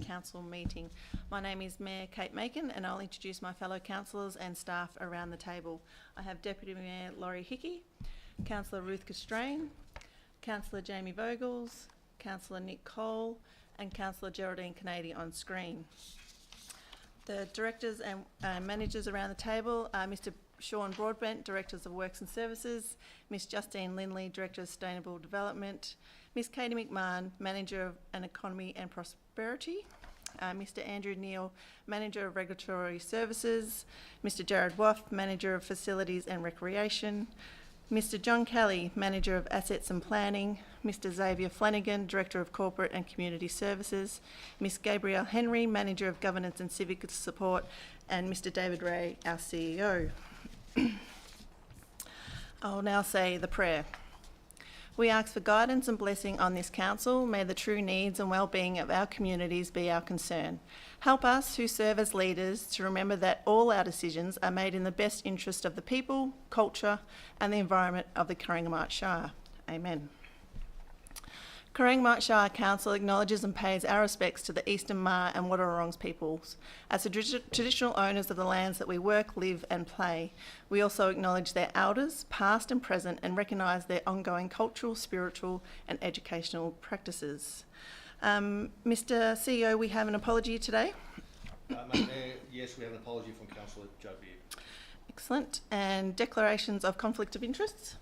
Council meeting. My name is Mayor Kate Macon and I'll introduce my fellow councillors and staff around the table. I have Deputy Mayor Laurie Hickey, Councillor Ruth Castrain, Councillor Jamie Vogels, Councillor Nick Cole and Councillor Geraldine Canady on screen. The directors and managers around the table are Mr Sean Broadbent, Directors of Works and Services, Miss Justine Lindley, Director of Sustainable Development, Miss Katie McMahon, Manager of an Economy and Prosperity, Mr Andrew Neal, Manager of Regulatory Services, Mr Jared Waff, Manager of Facilities and Recreation, Mr John Kelly, Manager of Assets and Planning, Mr Xavier Flanagan, Director of Corporate and Community Services, Miss Gabrielle Henry, Manager of Governance and Civic Support, and Mr David Ray, our CEO. I'll now say the prayer. We ask for guidance and blessing on this council. May the true needs and well-being of our communities be our concern. Help us who serve as leaders to remember that all our decisions are made in the best interest of the people, culture and the environment of the Corangamite Shire. Amen. Corangamite Shire Council acknowledges and pays our respects to the Eastern Maar and Wadawurrungs peoples. As the traditional owners of the lands that we work, live and play, we also acknowledge their elders, past and present, and recognise their ongoing cultural, spiritual and educational practices. Mr CEO, we have an apology today. Madam Mayor, yes, we have an apology from Councillor Joe Beard. Excellent. And declarations of conflict of interests?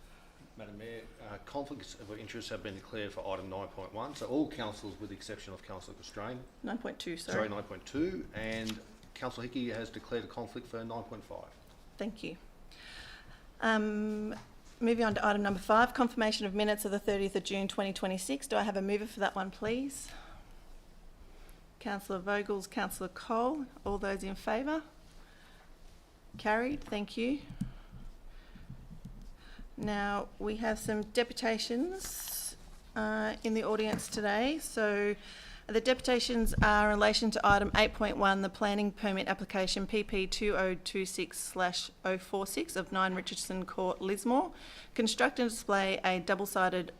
Madam Mayor, conflicts of interest have been declared for item 9.1, so all councillors with the exception of Councillor Castrain. 9.2, sorry. Sorry, 9.2, and Councillor Hickey has declared a conflict for 9.5. Thank you. Moving on to item number 5, confirmation of minutes of the 30th of June 2026. Do I have a mover for that one, please? Councillor Vogels, Councillor Cole. All those in favour? Carried. Thank you. Now, we have some deputations in the audience today. So the deputations are in relation to item 8.1, the planning permit application PP 2026/046 of 9 Richardson Court, Lismore. Construct and display a double-sided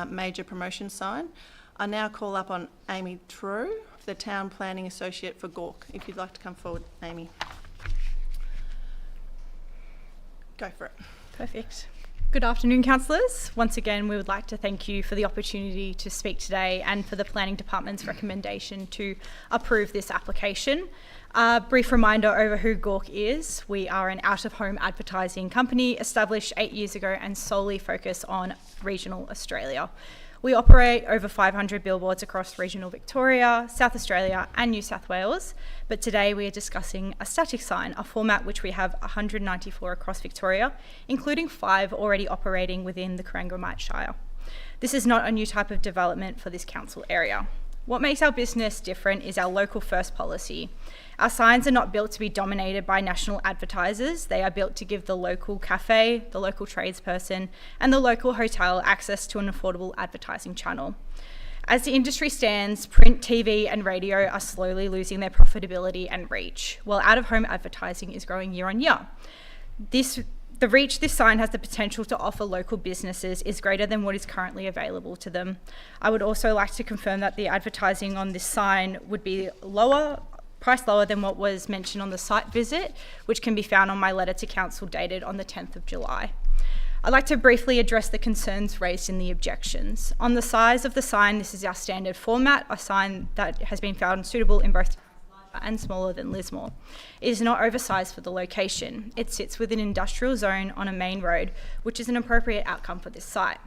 major promotion sign. I now call up on Amy True, the Town Planning Associate for Gork. If you'd like to come forward, Amy. Go for it. Perfect. Good afternoon, councillors. Once again, we would like to thank you for the opportunity to speak today and for the Planning Department's recommendation to approve this application. A brief reminder over who Gork is. We are an out-of-home advertising company established 8 years ago and solely focus on regional Australia. We operate over 500 billboards across regional Victoria, South Australia and New South Wales, but today we are discussing a static sign, a format which we have 194 across Victoria, including 5 already operating within the Corangamite Shire. This is not a new type of development for this council area. What makes our business different is our local first policy. Our signs are not built to be dominated by national advertisers. They are built to give the local cafe, the local tradesperson, and the local hotel access to an affordable advertising channel. As the industry stands, print, TV, and radio are slowly losing their profitability and reach, while out-of-home advertising is growing year on year. The reach this sign has the potential to offer local businesses is greater than what is currently available to them. I would also like to confirm that the advertising on this sign would be priced lower than what was mentioned on the site visit, which can be found on my letter to council dated on the 10th of July. I'd like to briefly address the concerns raised in the objections. On the size of the sign, this is our standard format, a sign that has been found suitable in both and smaller than Lismore. It is not oversized for the location. It sits within an industrial zone on a main road, which is an appropriate outcome for this site.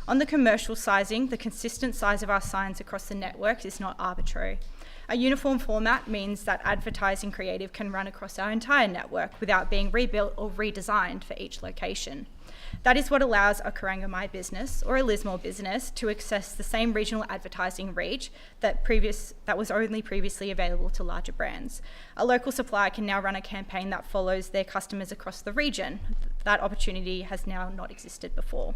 On the commercial sizing, the consistent size of our signs across the network is not arbitrary. A uniform format means that advertising creative can run across our entire network without being rebuilt or redesigned for each location. That is what allows a Corangamite business or a Lismore business to access the same regional advertising reach that was only previously available to larger brands. A local supplier can now run a campaign that follows their customers across the region. That opportunity has now not existed before.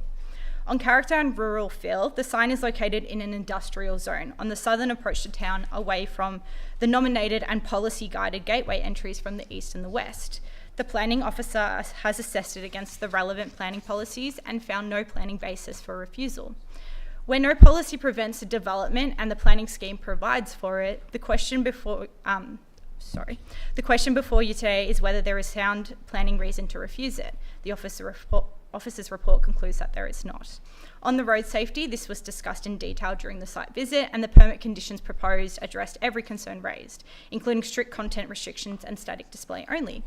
On character and rural feel, the sign is located in an industrial zone on the southern approach to town, away from the nominated and policy-guided gateway entries from the east and the west. The planning officer has assessed it against the relevant planning policies and found no planning basis for refusal. Where no policy prevents a development and the planning scheme provides for it, the question before you today is whether there is sound planning reason to refuse it. The officer's report concludes that there is not. On the road safety, this was discussed in detail during the site visit, and the permit conditions proposed addressed every concern raised, including strict content restrictions and static display only.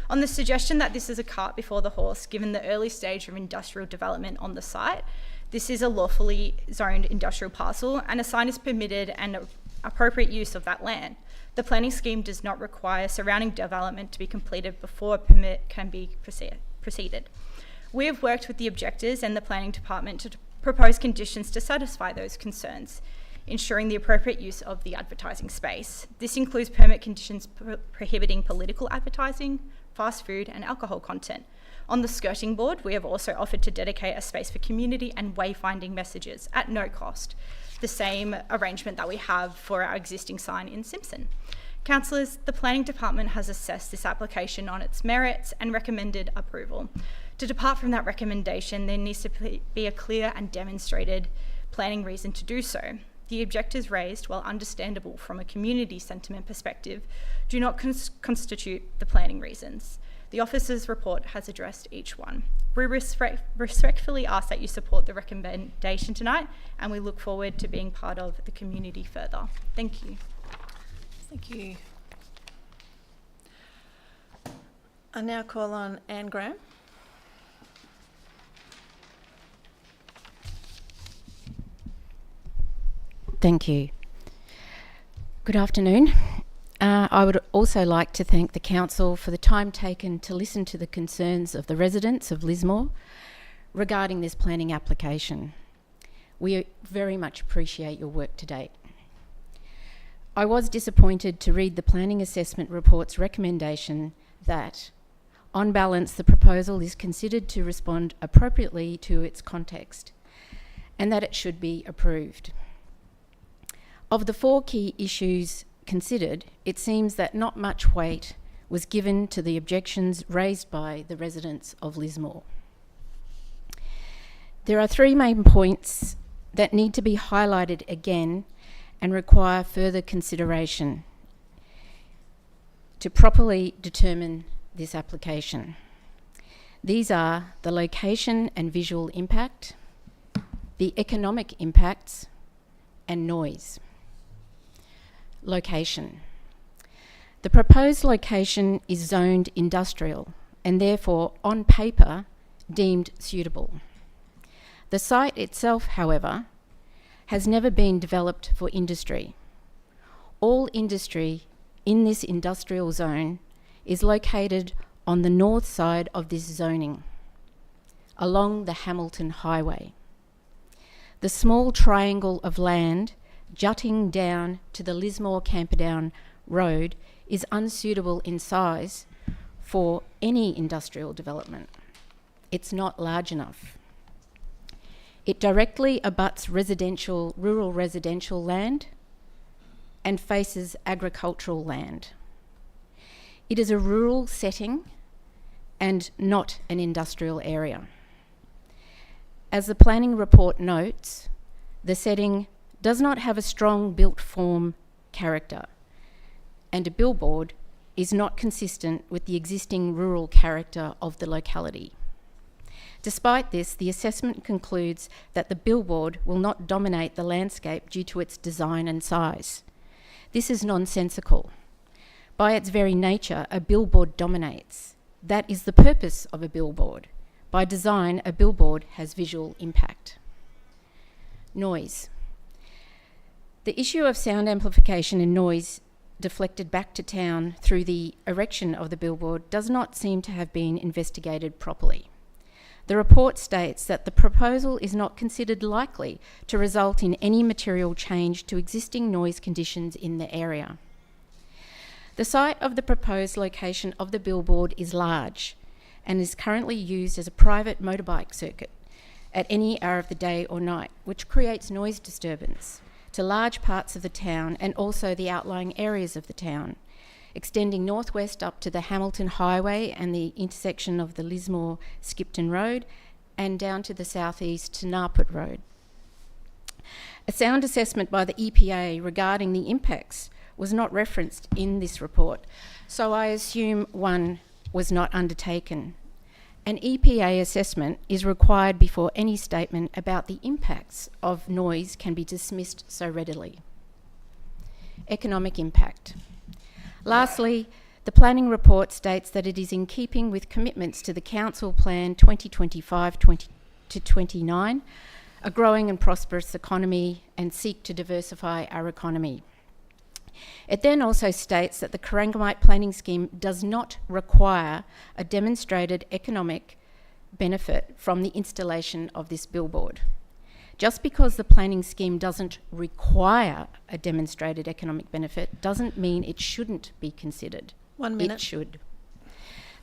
On the suggestion that this is a cart before the horse, given the early stage of industrial development on the site, this is a lawfully zoned industrial parcel, and a sign is permitted and appropriate use of that land. The planning scheme does not require surrounding development to be completed before a permit can be proceeded. We have worked with the objectors and the planning department to propose conditions to satisfy those concerns, ensuring the appropriate use of the advertising space. This includes permit conditions prohibiting political advertising, fast food and alcohol content. On the skirting board, we have also offered to dedicate a space for community and wayfinding messages at no cost, the same arrangement that we have for our existing sign in Simpson. Councillors, the planning department has assessed this application on its merits and recommended approval. To depart from that recommendation, there needs to be a clear and demonstrated planning reason to do so. The objectors raised, while understandable from a community sentiment perspective, do not constitute the planning reasons. The officer's report has addressed each one. We respectfully ask that you support the recommendation tonight, and we look forward to being part of the community further. Thank you. Thank you. I now call on Anne Graham. Thank you. Good afternoon. I would also like to thank the Council for the time taken to listen to the concerns of the residents of Lismore regarding this planning application. We very much appreciate your work to date. I was disappointed to read the Planning Assessment Report's recommendation that, on balance, the proposal is considered to respond appropriately to its context and that it should be approved. Of the 4 key issues considered, it seems that not much weight was given to the objections raised by the residents of Lismore. There are 3 main points that need to be highlighted again and require further consideration to properly determine this application. These are the location and visual impact, the economic impacts, and noise. Location. The proposed location is zoned industrial and therefore, on paper, deemed suitable. The site itself, however, has never been developed for industry. All industry in this industrial zone is located on the north side of this zoning, along the Hamilton Highway. The small triangle of land jutting down to the Lismore Camperdown Road is unsuitable in size for any industrial development. It's not large enough. It directly abuts rural residential land and faces agricultural land. It is a rural setting and not an industrial area. As the planning report notes, the setting does not have a strong built form character, and a billboard is not consistent with the existing rural character of the locality. Despite this, the assessment concludes that the billboard will not dominate the landscape due to its design and size. This is nonsensical. By its very nature, a billboard dominates. That is the purpose of a billboard. By design, a billboard has visual impact. Noise. The issue of sound amplification and noise deflected back to town through the erection of the billboard does not seem to have been investigated properly. The report states that the proposal is not considered likely to result in any material change to existing noise conditions in the area. The site of the proposed location of the billboard is large and is currently used as a private motorbike circuit at any hour of the day or night, which creates noise disturbance to large parts of the town and also the outlying areas of the town, extending northwest up to the Hamilton Highway and the intersection of the Lismore-Skipton Road and down to the southeast to Narput Road. A sound assessment by the EPA regarding the impacts was not referenced in this report, so I assume one was not undertaken. An EPA assessment is required before any statement about the impacts of noise can be dismissed so readily. Economic impact. Lastly, the planning report states that it is in keeping with commitments to the Council Plan 2025-29, a growing and prosperous economy, and seek to diversify our economy. It then also states that the Corangamite planning scheme does not require a demonstrated economic benefit from the installation of this billboard. Just because the planning scheme doesn't require a demonstrated economic benefit doesn't mean it shouldn't be considered. 1 minute. It should.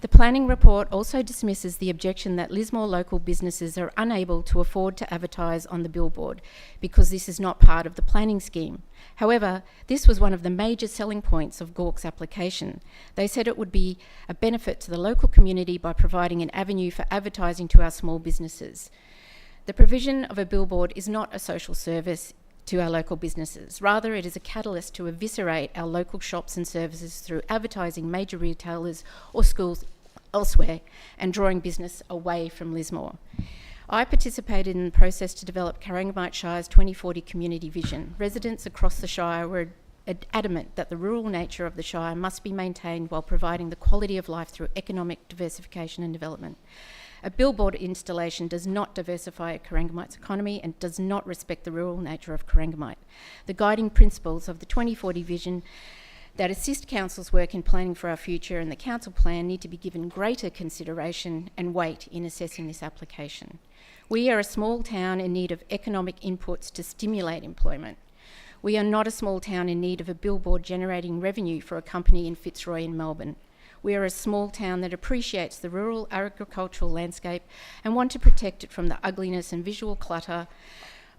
The planning report also dismisses the objection that Lismore local businesses are unable to afford to advertise on the billboard because this is not part of the planning scheme. However, this was one of the major selling points of Gawk's application. They said it would be a benefit to the local community by providing an avenue for advertising to our small businesses. The provision of a billboard is not a social service to our local businesses. Rather, it is a catalyst to eviscerate our local shops and services through advertising major retailers or schools elsewhere and drawing business away from Lismore. I participated in the process to develop Corangamite Shire's 2040 community vision. Residents across the Shire were adamant that the rural nature of the Shire must be maintained while providing the quality of life through economic diversification and development. A billboard installation does not diversify Corangamite's economy and does not respect the rural nature of Corangamite. The guiding principles of the 2040 vision that assist council's work in planning for our future and the council plan need to be given greater consideration and weight in assessing this application. We are a small town in need of economic inputs to stimulate employment. We are not a small town in need of a billboard generating revenue for a company in Fitzroy in Melbourne. We are a small town that appreciates the rural agricultural landscape and want to protect it from the ugliness and visual clutter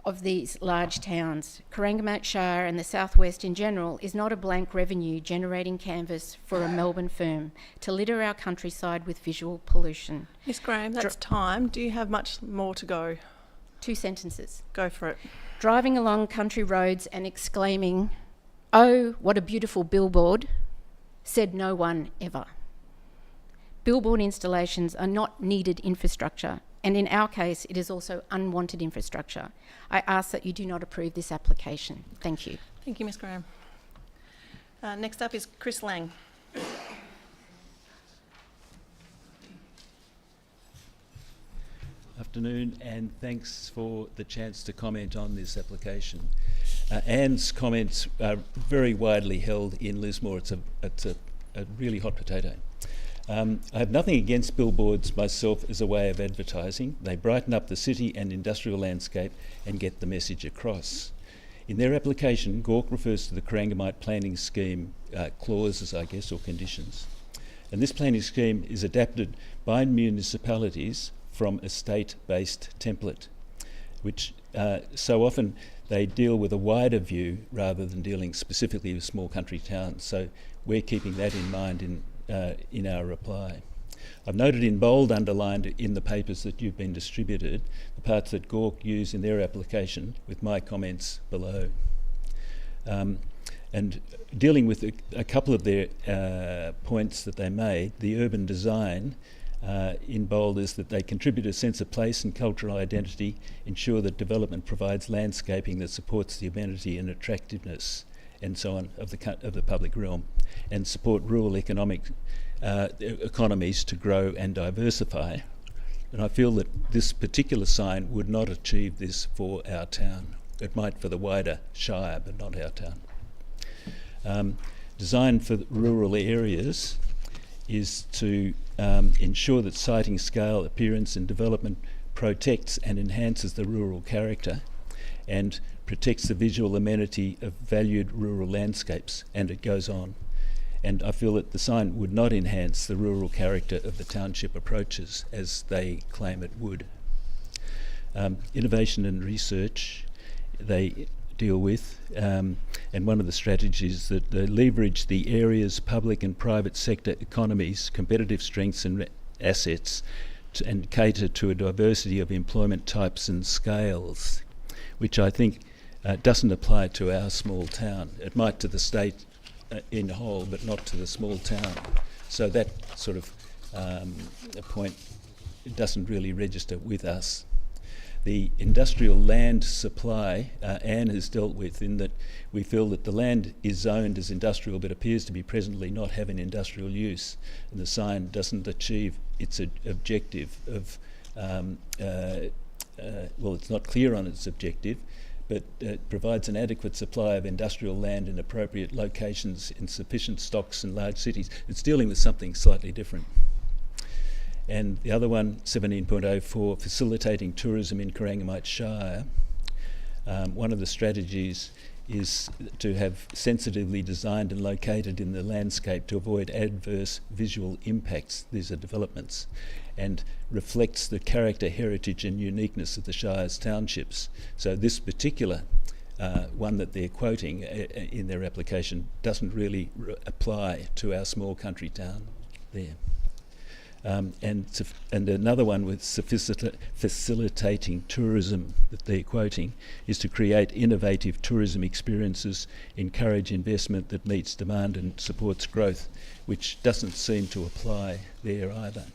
of these large towns. Corangamite Shire and the southwest in general is not a blank revenue generating canvas for a Melbourne firm to litter our countryside with visual pollution. Miss Graham, that's time. Do you have much more to go? 2 sentences. Go for it. Driving along country roads and exclaiming, "Oh, what a beautiful billboard," said no one ever. Billboard installations are not needed infrastructure, and in our case, it is also unwanted infrastructure. I ask that you do not approve this application. Thank you. Thank you, Miss Graham. Next up is Chris Lang. Afternoon, and thanks for the chance to comment on this application. Anne's comments are very widely held in Lismore. It's a really hot potato. I have nothing against billboards myself as a way of advertising. They brighten up the city and industrial landscape and get the message across. In their application, Gawk refers to the Corangamite planning scheme clauses, I guess, or conditions. And this planning scheme is adapted by municipalities from a state-based template, which so often they deal with a wider view rather than dealing specifically with small country towns. So we're keeping that in mind in our reply. I've noted in bold underlined in the papers that you've been distributed the parts that Gawk use in their application with my comments below. And dealing with a couple of their points that they made, the urban design in bold is that they contribute a sense of place and cultural identity, ensure that development provides landscaping that supports the amenity and attractiveness and so on of the public realm, and support rural economies to grow and diversify. And I feel that this particular sign would not achieve this for our town. It might for the wider Shire, but not our town. Design for rural areas is to ensure that siting scale, appearance and development protects and enhances the rural character and protects the visual amenity of valued rural landscapes, and it goes on. And I feel that the sign would not enhance the rural character of the township approaches as they claim it would. Innovation and research they deal with, and one of the strategies that they leverage the area's public and private sector economies, competitive strengths and assets and cater to a diversity of employment types and scales, which I think doesn't apply to our small town. It might to the state in whole, but not to the small town. So that sort of point doesn't really register with us. The industrial land supply, Anne has dealt with, in that we feel that the land is zoned as industrial but appears to be presently not having industrial use, and the sign doesn't achieve its objective of, well, it's not clear on its objective, but it provides an adequate supply of industrial land in appropriate locations in sufficient stocks in large cities. It's dealing with something slightly different. And the other one, 17.04, facilitating tourism in Corangamite Shire. One of the strategies is to have sensitively designed and located in the landscape to avoid adverse visual impacts. These are developments, and reflects the character, heritage and uniqueness of the Shire's townships. So this particular one that they're quoting in their application doesn't really apply to our small country town there. And another one with facilitating tourism that they're quoting is to create innovative tourism experiences, encourage investment that meets demand and supports growth, which doesn't seem to apply there either.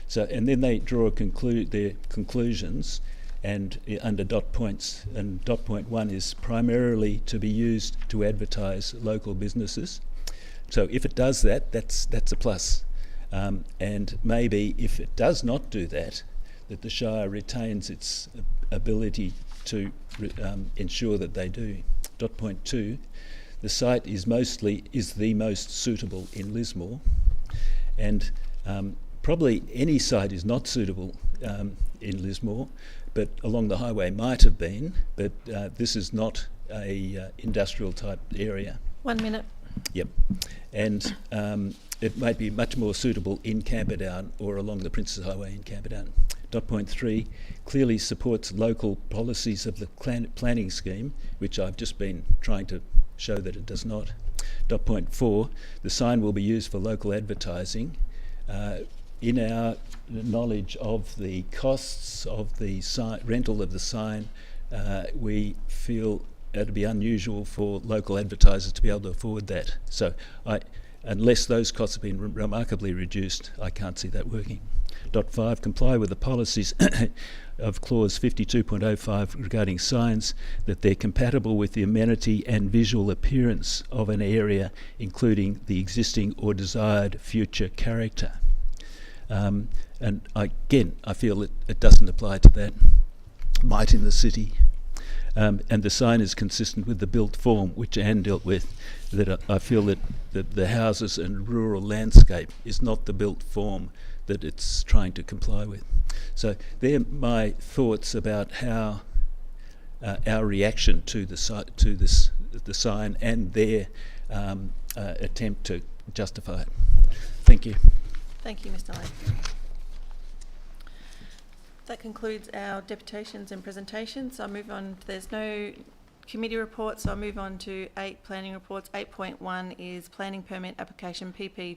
So, and then they draw their conclusions and under dot points, and dot point 1 is primarily to be used to advertise local businesses. So if it does that, that's a plus. And maybe if it does not do that, that the Shire retains its ability to ensure that they do. Dot point 2, the site is the most suitable in Lismore, and probably any site is not suitable in Lismore, but along the highway might have been, but this is not a industrial type area. 1 minute. Yep. And it might be much more suitable in Camperdown or along the Princes Highway in Camperdown. Dot point 3 clearly supports local policies of the planning scheme, which I've just been trying to show that it does not. Dot point 4, the sign will be used for local advertising. In our knowledge of the costs of the rental of the sign, we feel it'd be unusual for local advertisers to be able to afford that. So unless those costs have been remarkably reduced, I can't see that working. Dot 5, comply with the policies of clause 52.05 regarding signs, that they're compatible with the amenity and visual appearance of an area, including the existing or desired future character. And again, I feel it doesn't apply to that. Might in the city. And the sign is consistent with the built form, which Anne dealt with, that I feel that the houses and rural landscape is not the built form that it's trying to comply with. So they're my thoughts about how our reaction to the sign and their attempt to justify it. Thank you. Thank you, Mr. Lane. That concludes our deputations and presentations. I'll move on. There's no committee reports, so I'll move on to 8 planning reports. 8.1 is planning permit application PP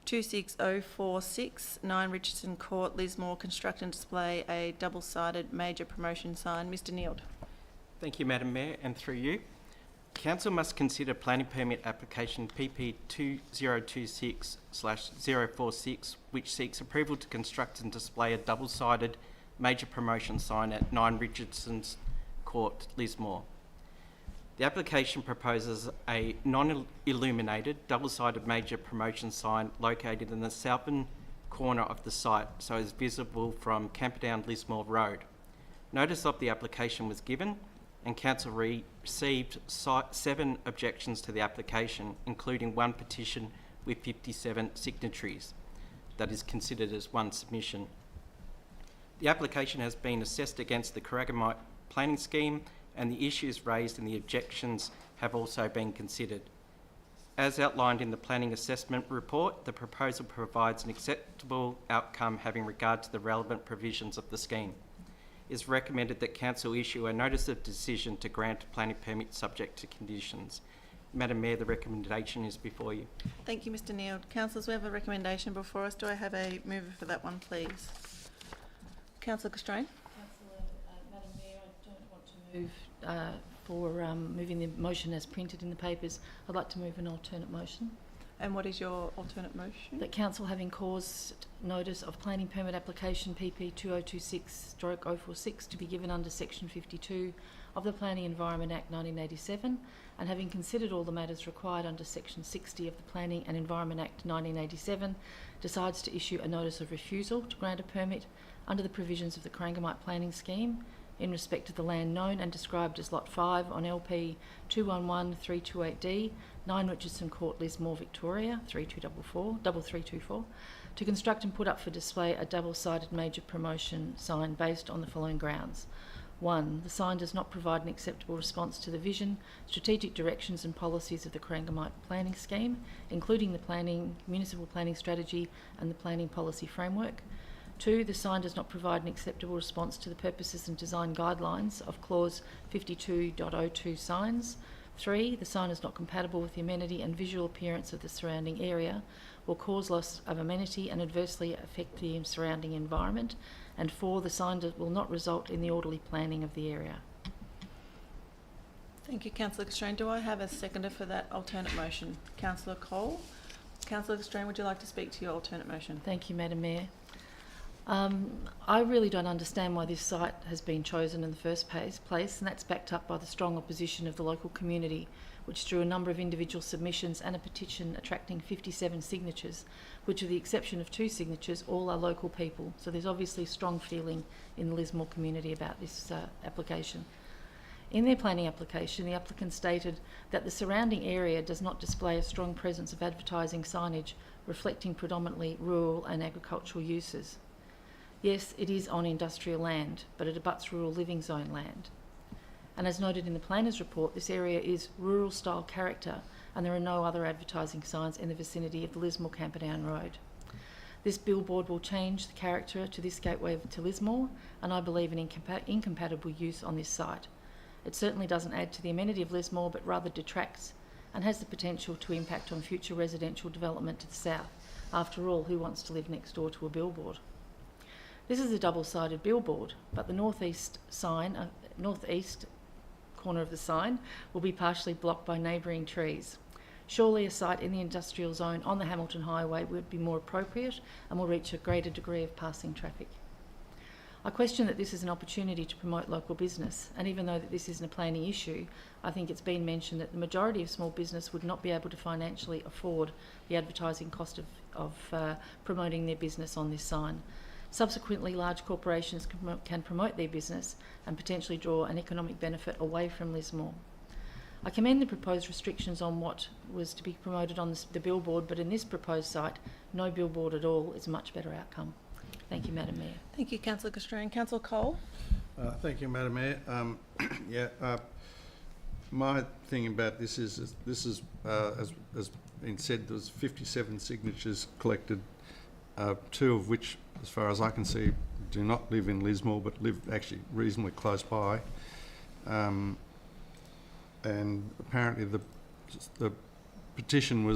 2026046, 9 Richardson Court, Lismore, construct and display a double-sided major promotion sign. Mr. Neild. Thank you, Madam Mayor, and through you. Council must consider planning permit application PP 2026/046, which seeks approval to construct and display a double-sided major promotion sign at 9 Richardson's Court, Lismore. The application proposes a non-illuminated double-sided major promotion sign located in the southern corner of the site, so is visible from Camperdown Lismore Road. Notice of the application was given, and Council received 7 objections to the application, including 1 petition with 57 signatories that is considered as one submission. The application has been assessed against the Corangamite planning scheme, and the issues raised in the objections have also been considered. As outlined in the planning assessment report, the proposal provides an acceptable outcome having regard to the relevant provisions of the scheme. It is recommended that Council issue a notice of decision to grant a planning permit subject to conditions. Madam Mayor, the recommendation is before you. Thank you, Mr. Neild. Councillors, we have a recommendation before us. Do I have a mover for that one, please? Councillor Castrain. Councillor, Madam Mayor, I don't want to Move for moving the motion as printed in the papers. I'd like to move an alternate motion. And what is your alternate motion? That council, having caused notice of planning permit application PP 2026/046 to be given under section 52 of the Planning Environment Act 1987, and having considered all the matters required under section 60 of the Planning and Environment Act 1987, decides to issue a notice of refusal to grant a permit under the provisions of the Corangamite planning scheme in respect to the land known and described as Lot 5 on LP 211328D, 9 Richardson Court, Lismore, Victoria, 3324, to construct and put up for display a double-sided major promotion sign based on the following grounds. 1. The sign does not provide an acceptable response to the vision, strategic directions and policies of the Corangamite planning scheme, including the municipal planning strategy and the planning policy framework. 2. The sign does not provide an acceptable response to the purposes and design guidelines of Clause 52.02 signs. 3. The sign is not compatible with the amenity and visual appearance of the surrounding area, will cause loss of amenity and adversely affect the surrounding environment. And 4. The sign will not result in the orderly planning of the area. Thank you, Councillor Constrain. Do I have a seconder for that alternate motion? Councillor Cole. Councillor Constrain, would you like to speak to your alternate motion? Thank you, Madam Mayor. I really don't understand why this site has been chosen in the first place, and that's backed up by the strong opposition of the local community, which drew a number of individual submissions and a petition attracting 57 signatures, which with the exception of 2 signatures, all are local people. So there's obviously strong feeling in the Lismore community about this application. In their planning application, the applicant stated that the surrounding area does not display a strong presence of advertising signage reflecting predominantly rural and agricultural uses. Yes, it is on industrial land, but it abuts rural living zone land. And as noted in the planner's report, this area is rural style character and there are no other advertising signs in the vicinity of the Lismore Camperdown Road. This billboard will change the character to this gateway to Lismore, and I believe an incompatible use on this site. It certainly doesn't add to the amenity of Lismore, but rather detracts and has the potential to impact on future residential development to the south. After all, who wants to live next door to a billboard? This is a double-sided billboard, but the northeast corner of the sign will be partially blocked by neighbouring trees. Surely a site in the industrial zone on the Hamilton Highway would be more appropriate and will reach a greater degree of passing traffic. I question that this is an opportunity to promote local business, and even though that this isn't a planning issue, I think it's been mentioned that the majority of small business would not be able to financially afford the advertising cost of promoting their business on this sign. Subsequently, large corporations can promote their business and potentially draw an economic benefit away from Lismore. I commend the proposed restrictions on what was to be promoted on the billboard, but in this proposed site, no billboard at all is a much better outcome. Thank you, Madam Mayor. Thank you, Councillor Constrain. Councillor Cole. Thank you, Madam Mayor. My thing about this is as been said, there's 57 signatures collected, 2 of which, as far as I can see, do not live in Lismore, but live actually reasonably close by. And apparently the petition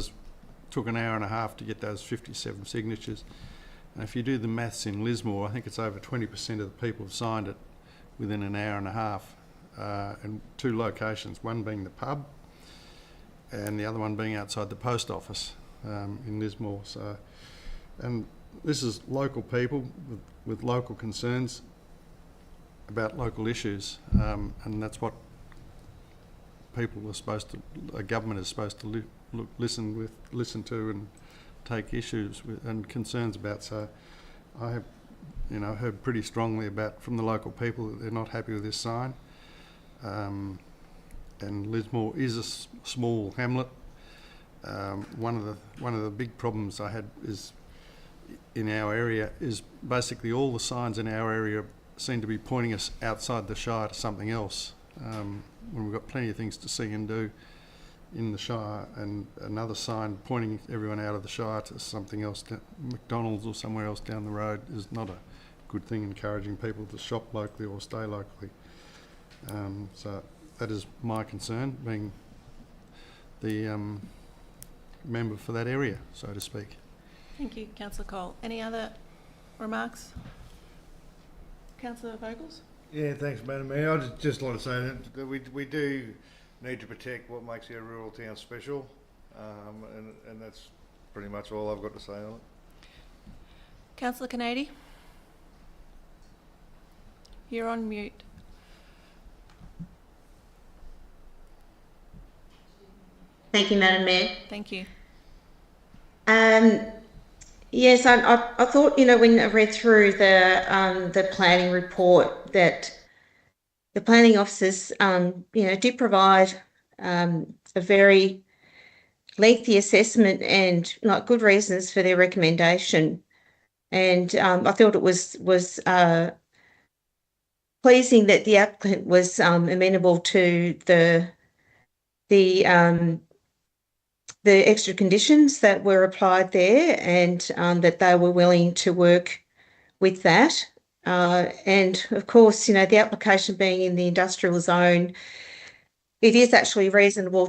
took an hour and a half to get those 57 signatures. And if you do the maths in Lismore, I think it's over 20% of the people have signed it within an hour and a half, and 2 locations, one being the pub and the other one being outside the post office in Lismore. So, and this is local people with local concerns about local issues, and that's what people are supposed to, a government is supposed to listen to and take issues with and concerns about. So I have, heard pretty strongly from the local people that they're not happy with this sign. And Lismore is a small hamlet. One of the big problems I had is in our area is basically all the signs in our area seem to be pointing us outside the Shire to something else, when we've got plenty of things to see and do in the Shire, and another sign pointing everyone out of the Shire to something else, McDonald's or somewhere else down the road, is not a good thing, encouraging people to shop locally or stay locally. So that is my concern, being the member for that area, so to speak. Thank you, Councillor Cole. Any other remarks? Councillor Vogels? Yeah, thanks, Madam Mayor. I'd just like to say that we do need to protect what makes our rural town special, and that's pretty much all I've got to say on it. Councillor Kennedy? You're on mute. Thank you, Madam Mayor. Thank you. Yes, I thought, you know, when I read through the planning report that the planning officers, you know, did provide a very lengthy assessment and like good reasons for their recommendation. And I thought it was pleasing that the applicant was amenable to the extra conditions that were applied there, and that they were willing to work with that. And of course, you know, the application being in the industrial zone, it is actually a reasonable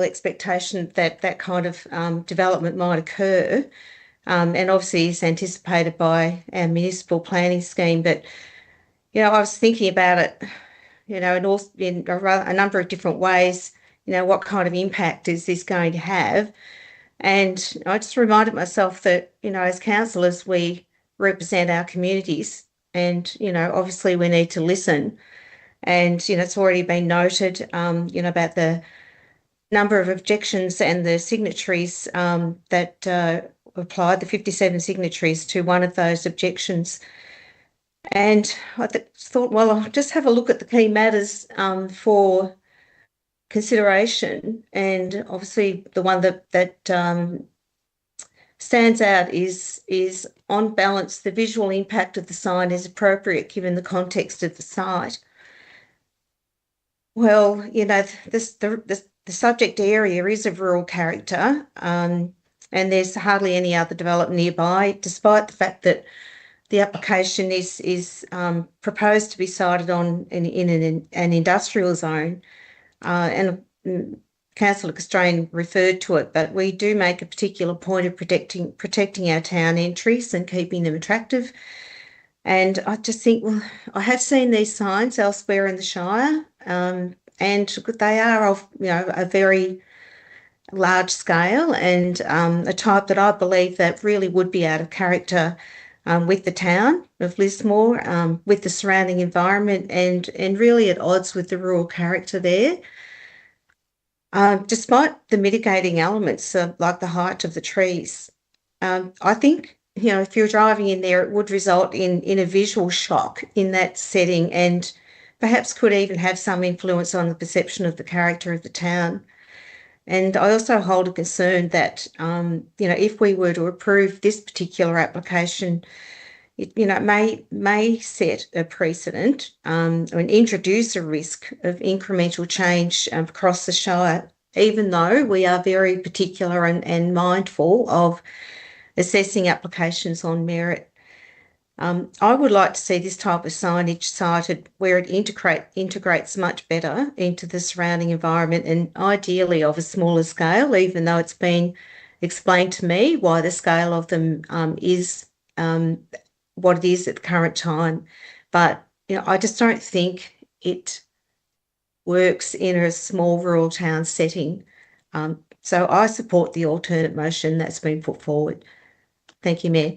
expectation that that kind of development might occur. And obviously is anticipated by our municipal planning scheme. But, you know, I was thinking about it, you know, in a number of different ways. You know, what kind of impact is this going to have? And I just reminded myself that, you know, as councillors, we represent our communities, and, you know, obviously we need to listen. And, you know, it's already been noted, you know, about the number of objections and the signatories that applied, the 57 signatories to one of those objections. And I thought, well, I'll just have a look at the key matters for consideration, and obviously the one that stands out is on balance the visual impact of the sign is appropriate given the context of the site. Well, you know, the subject area is of rural character, and there's hardly any other development nearby, despite the fact that the application is proposed to be sited on in an industrial zone. And Councillor Constrain referred to it, but we do make a particular point of protecting our town entries and keeping them attractive. And I just think, well, I have seen these signs elsewhere in the Shire, and they are of, you know, a very large scale, and a type that I believe that really would be out of character with the town of Lismore, with the surrounding environment, and really at odds with the rural character there. Despite the mitigating elements like the height of the trees, I think, you know, if you're driving in there, it would result in a visual shock in that setting, and perhaps could even have some influence on the perception of the character of the town. And I also hold a concern that, you know, if we were to approve this particular application, it, you know, may set a precedent and introduce a risk of incremental change across the Shire, even though we are very particular and mindful of assessing applications on merit. I would like to see this type of signage cited where it integrates much better into the surrounding environment, and ideally of a smaller scale, even though it's been explained to me why the scale of them is what it is at the current time. But, you know, I just don't think it works in a small rural town setting. So I support the alternate motion that's been put forward. Thank you, Mayor.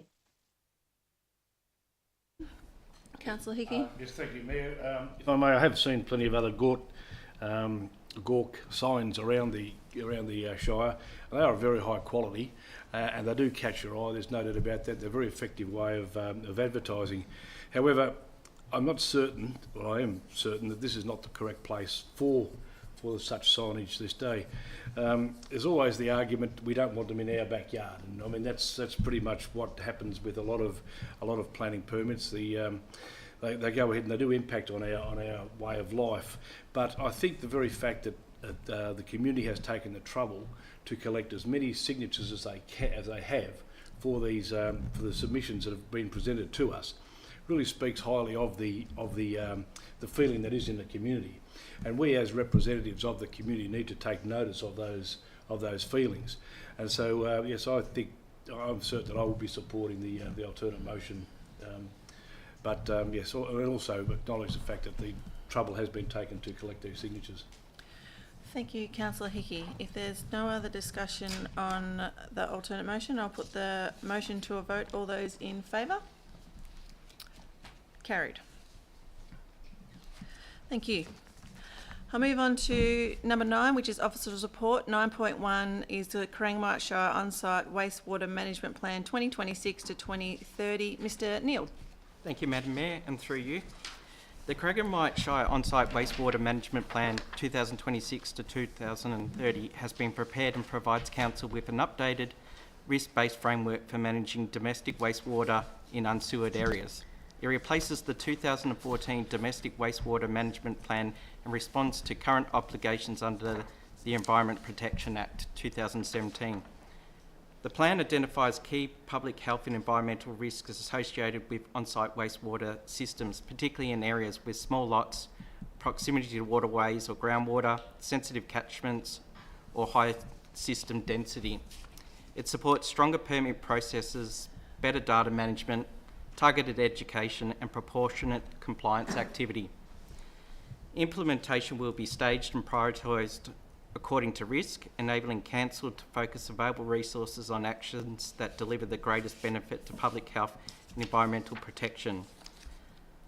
Councillor Hickey? Yes, thank you, Mayor. If I may, I have seen plenty of other gawk signs around the Shire. They are of very high quality, and they do catch your eye. There's no doubt about that. They're a very effective way of advertising. However, I'm not certain, or I am certain, that this is not the correct place for such signage this day. There's always the argument we don't want them in our backyard, and I mean that's pretty much what happens with a lot of planning permits. They go ahead and they do impact on our way of life. But I think the very fact that the community has taken the trouble to collect as many signatures as they have for these for the submissions that have been presented to us really speaks highly of the feeling that is in the community. And we, as representatives of the community, need to take notice of those feelings. And so, yes, I think I'm certain that I will be supporting the alternate motion But yes, and also acknowledge the fact that the trouble has been taken to collect these signatures. Thank you, Councillor Hickey. If there's no other discussion on the alternate motion, I'll put the motion to a vote. All those in favour? Carried. Thank you. I'll move on to number 9, which is Officer's Report. 9.1 is the Corangamite Shire On-Site Wastewater Management Plan 2026 to 2030. Mr. Neal. Thank you, Madam Mayor, and through you. The Corangamite Shire On-Site Wastewater Management Plan 2026 to 2030 has been prepared and provides Council with an updated risk-based framework for managing domestic wastewater in unsewered areas. It replaces the 2014 Domestic Wastewater Management Plan and responds to current obligations under the Environment Protection Act 2017. The plan identifies key public health and environmental risks associated with on-site wastewater systems, particularly in areas with small lots, proximity to waterways or groundwater, sensitive catchments, or high system density. It supports stronger permit processes, better data management, targeted education, and proportionate compliance activity. Implementation will be staged and prioritised according to risk, enabling Council to focus available resources on actions that deliver the greatest benefit to public health and environmental protection.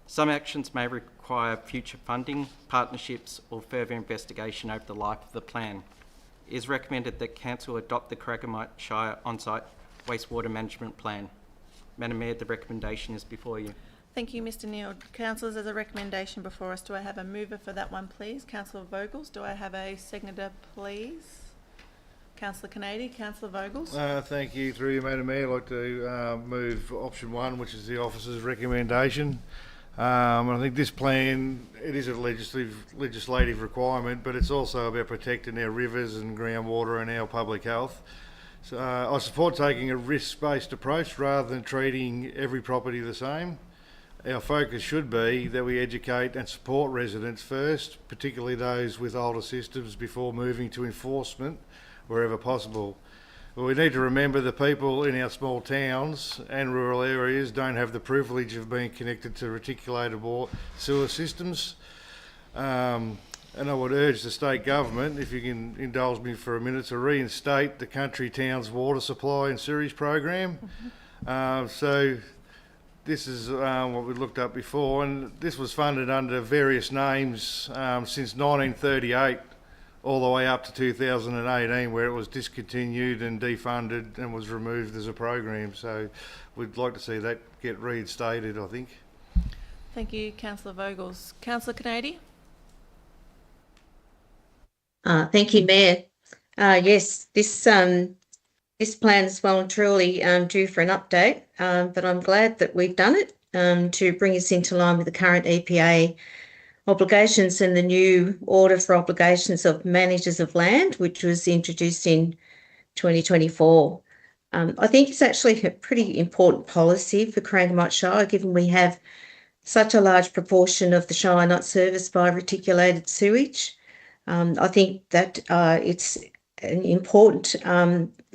Some actions may require future funding, partnerships, or further investigation over the life of the plan. It is recommended that Council adopt the Corangamite Shire On-Site Wastewater Management Plan. Madam Mayor, the recommendation is before you. Thank you, Mr. Neal. Councillors, there's a recommendation before us. Do I have a mover for that one, please? Councillor Vogels. Do I have a seconder, please? Councillor Canady. Councillor Vogels. Thank you. Through you, Madam Mayor, I'd like to move option 1, which is the officer's recommendation. I think this plan, it is a legislative requirement, but it's also about protecting our rivers and groundwater and our public health. So, I support taking a risk-based approach rather than treating every property the same. Our focus should be that we educate and support residents first, particularly those with older systems, before moving to enforcement wherever possible. But we need to remember the people in our small towns and rural areas don't have the privilege of being connected to reticulated sewer systems. And I would urge the state government, if you can indulge me for a minute, to reinstate the country towns water supply and sewerage program. So this is what we looked up before, and this was funded under various names since 1938 all the way up to 2018, where it was discontinued and defunded and was removed as a program. So we'd like to see that get reinstated, I think. Thank you, Councillor Vogels. Councillor Canady. Thank you, Mayor. Yes, this plan is well and truly due for an update, but I'm glad that we've done it to bring us into line with the current EPA obligations and the new order for obligations of managers of land, which was introduced in 2024. I think it's actually a pretty important policy for Corangamite Shire, given we have such a large proportion of the Shire not serviced by reticulated sewage. I think that it's an important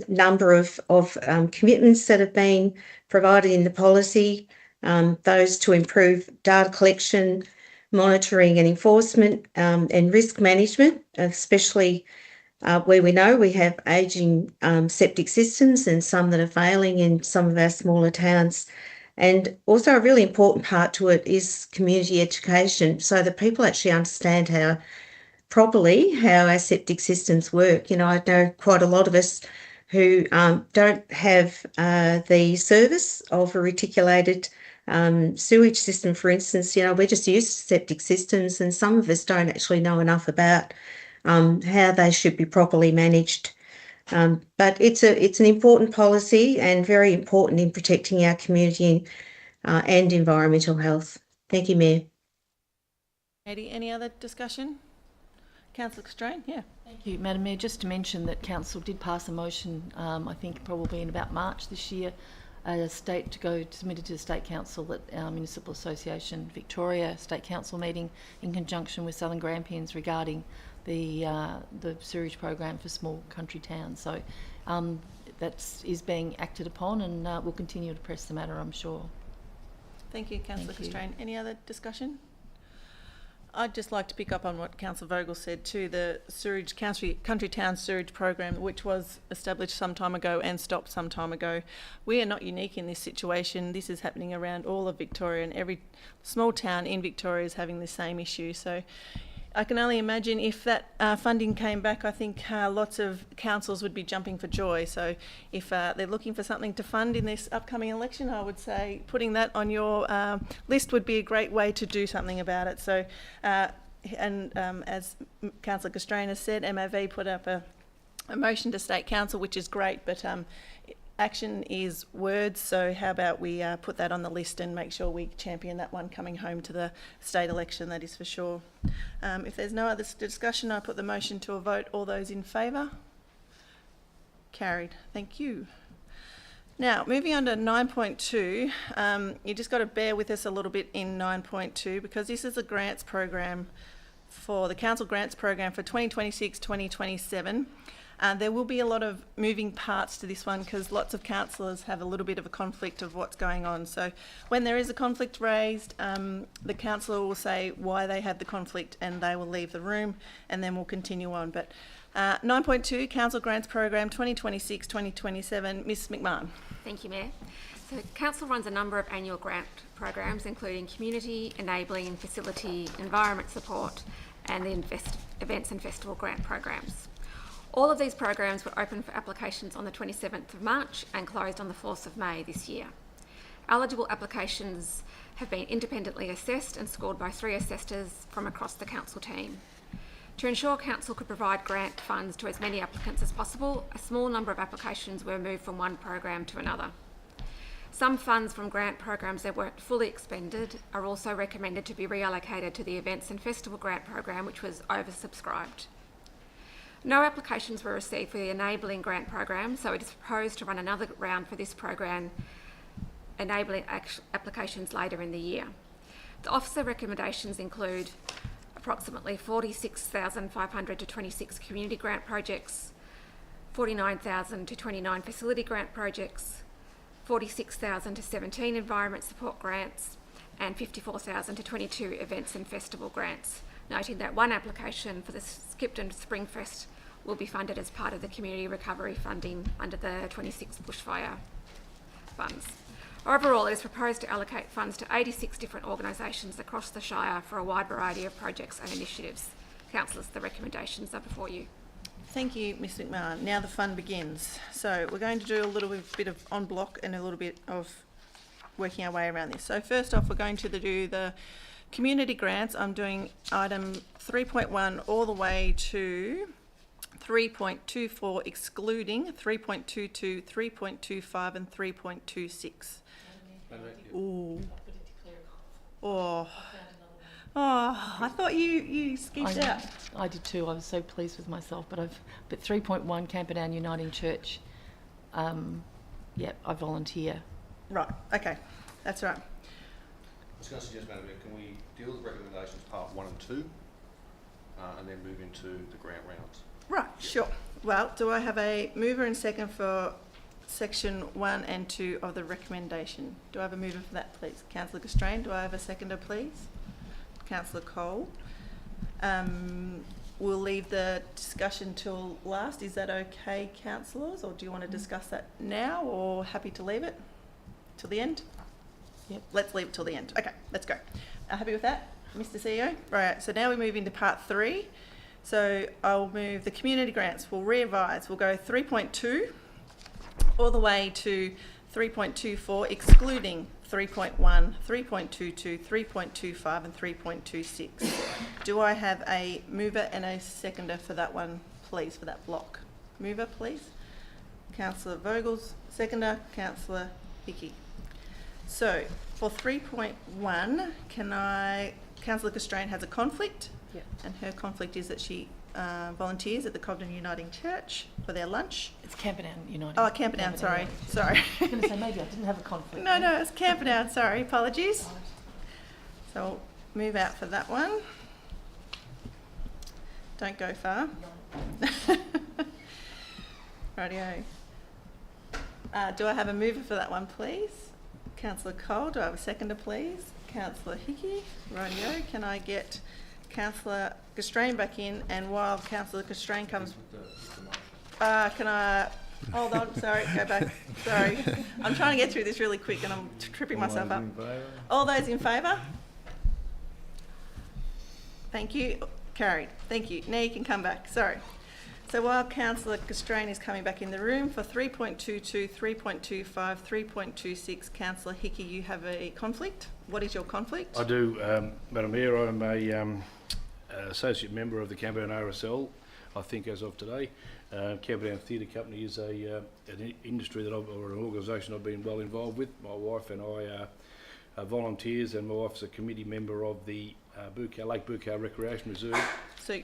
number of commitments that have been provided in the policy, those to improve data collection, monitoring and enforcement, and risk management, especially where we know we have ageing septic systems and some that are failing in some of our smaller towns. And also a really important part to it is community education, so that people actually understand how our septic systems work. You know, I know quite a lot of us who don't have the service of a reticulated sewage system, for instance. You know, we're just used to septic systems, and some of us don't actually know enough about how they should be properly managed. But it's an important policy and very important in protecting our community and environmental health. Thank you, Mayor. Any other discussion? Councillor Strain, yeah. Thank you, Madam Mayor. Just to mention that Council did pass a motion, I think probably in about March this year, submitted to the State Council at our Municipal Association Victoria State Council meeting in conjunction with Southern Grampians regarding the sewerage program for small country towns. So that is being acted upon, and we'll continue to press the matter, I'm sure. Thank you, Councillor Thank you. Constrain. Any other discussion? I'd just like to pick up on what Councillor Vogel said too, the sewage, country town sewage program, which was established some time ago and stopped some time ago. We are not unique in this situation. This is happening around all of Victoria, and every small town in Victoria is having the same issue. So I can only imagine if that funding came back, I think lots of councils would be jumping for joy. So if they're looking for something to fund in this upcoming election, I would say putting that on your list would be a great way to do something about it. So, as Councillor Constrain has said, MAV put up a motion to State Council, which is great, but action is words, so how about we put that on the list and make sure we champion that one coming home to the state election, that is for sure. If there's no other discussion, I put the motion to a vote. All those in favour? Carried. Thank you. Now, moving on to 9.2, you just got to bear with us a little bit in 9.2 because this is a grants program for the council grants program for 2026-2027. There will be a lot of moving parts to this one because lots of councillors have a little bit of a conflict of what's going on. So when there is a conflict raised, the councillor will say why they had the conflict and they will leave the room, and then we'll continue on. But 9.2, Council Grants Program 2026-2027, Ms McMahon. Thank you, Mayor. So Council runs a number of annual grant programs, including community, enabling, facility, environment support, and the events and festival grant programs. All of these programs were open for applications on the 27th of March and closed on the 4th of May this year. Eligible applications have been independently assessed and scored by 3 assessors from across the council team. To ensure council could provide grant funds to as many applicants as possible, a small number of applications were moved from one program to another. Some funds from grant programs that weren't fully expended are also recommended to be reallocated to the events and festival grant program, which was oversubscribed. No applications were received for the enabling grant program, so it is proposed to run another round for this program, enabling applications later in the year. The officer recommendations include approximately 46,500 to 26 community grant projects, 49,000 to 29 facility grant projects, 46,000 to 17 environment support grants, and 54,000 to 22 events and festival grants, noting that one application for the Skipton Springfest will be funded as part of the community recovery funding under the 26 bushfire funds. Overall, it is proposed to allocate funds to 86 different organisations across the Shire for a wide variety of projects and initiatives. Councillors, the recommendations are before you. Thank you, Ms McMahon. Now the fun begins. So we're going to do a little bit of on block and a little bit of working our way around this. So first off, we're going to do the community grants. I'm doing item 3.1 all the way to 3.24, excluding 3.22, 3.25 and 3.26. Ooh. Oh, I thought you skeeved out. I did too. I was so pleased with myself. But 3.1 Camperdown Uniting Church. I volunteer. Right. Okay, that's right. I was going to suggest, Madam Mayor, can we deal with recommendations part 1 and 2 and then move into the grant rounds? Right. Sure. Well, do I have a mover and second for section 1 and 2 of the recommendation? Do I have a mover for that, please? Councillor Constrain. Do I have a seconder, please? Councillor Cole. We'll leave the discussion till last. Is that okay, councillors, or do you want to discuss that now, or happy to leave it till the end? Yep. Let's leave it till the end. Okay, let's go. Happy with that, Mr. CEO? Right, so now we move into part 3. So I'll move the community grants. We'll revise. We'll go 3.2 all the way to 3.24, excluding 3.1, 3.22, 3.25 and 3.26. Do I have a mover and a seconder for that one, please, for that block? Mover, please. Councillor Vogel's seconder, Councillor Hickey. So for 3.1, Councillor Constrain has a conflict. Yep. And her conflict is that she volunteers at the Cobden Uniting Church for their lunch. It's Camperdown Uniting. Oh, Camperdown, sorry. Sorry. I was going to say maybe I didn't have a conflict. No, it's Camperdown, sorry, apologies. So I'll move out for that one. Don't go far. Rightio. Do I have a mover for that one, please? Councillor Cole, do I have a seconder, please? Councillor Hickey, rightio. Can I get Councillor Constrain back in? And while Councillor Constrain comes, can I hold on? Sorry, go back. Sorry, I'm trying to get through this really quick, and I'm tripping myself up. All those in favour? Thank you. Carried. Thank you. Now you can come back. Sorry. So while Councillor Constrain is coming back in the room, for 3.22, 3.25, 3.26, Councillor Hickey, you have a conflict. What is your conflict? I do, Madam Mayor. I'm a associate member of the Camberdown RSL, I think, as of today. Camberdown Theatre Company is an industry that or an organisation I've been well involved with. My wife and I are volunteers, and my wife's a committee member of the Lake Bukau Recreation Reserve. So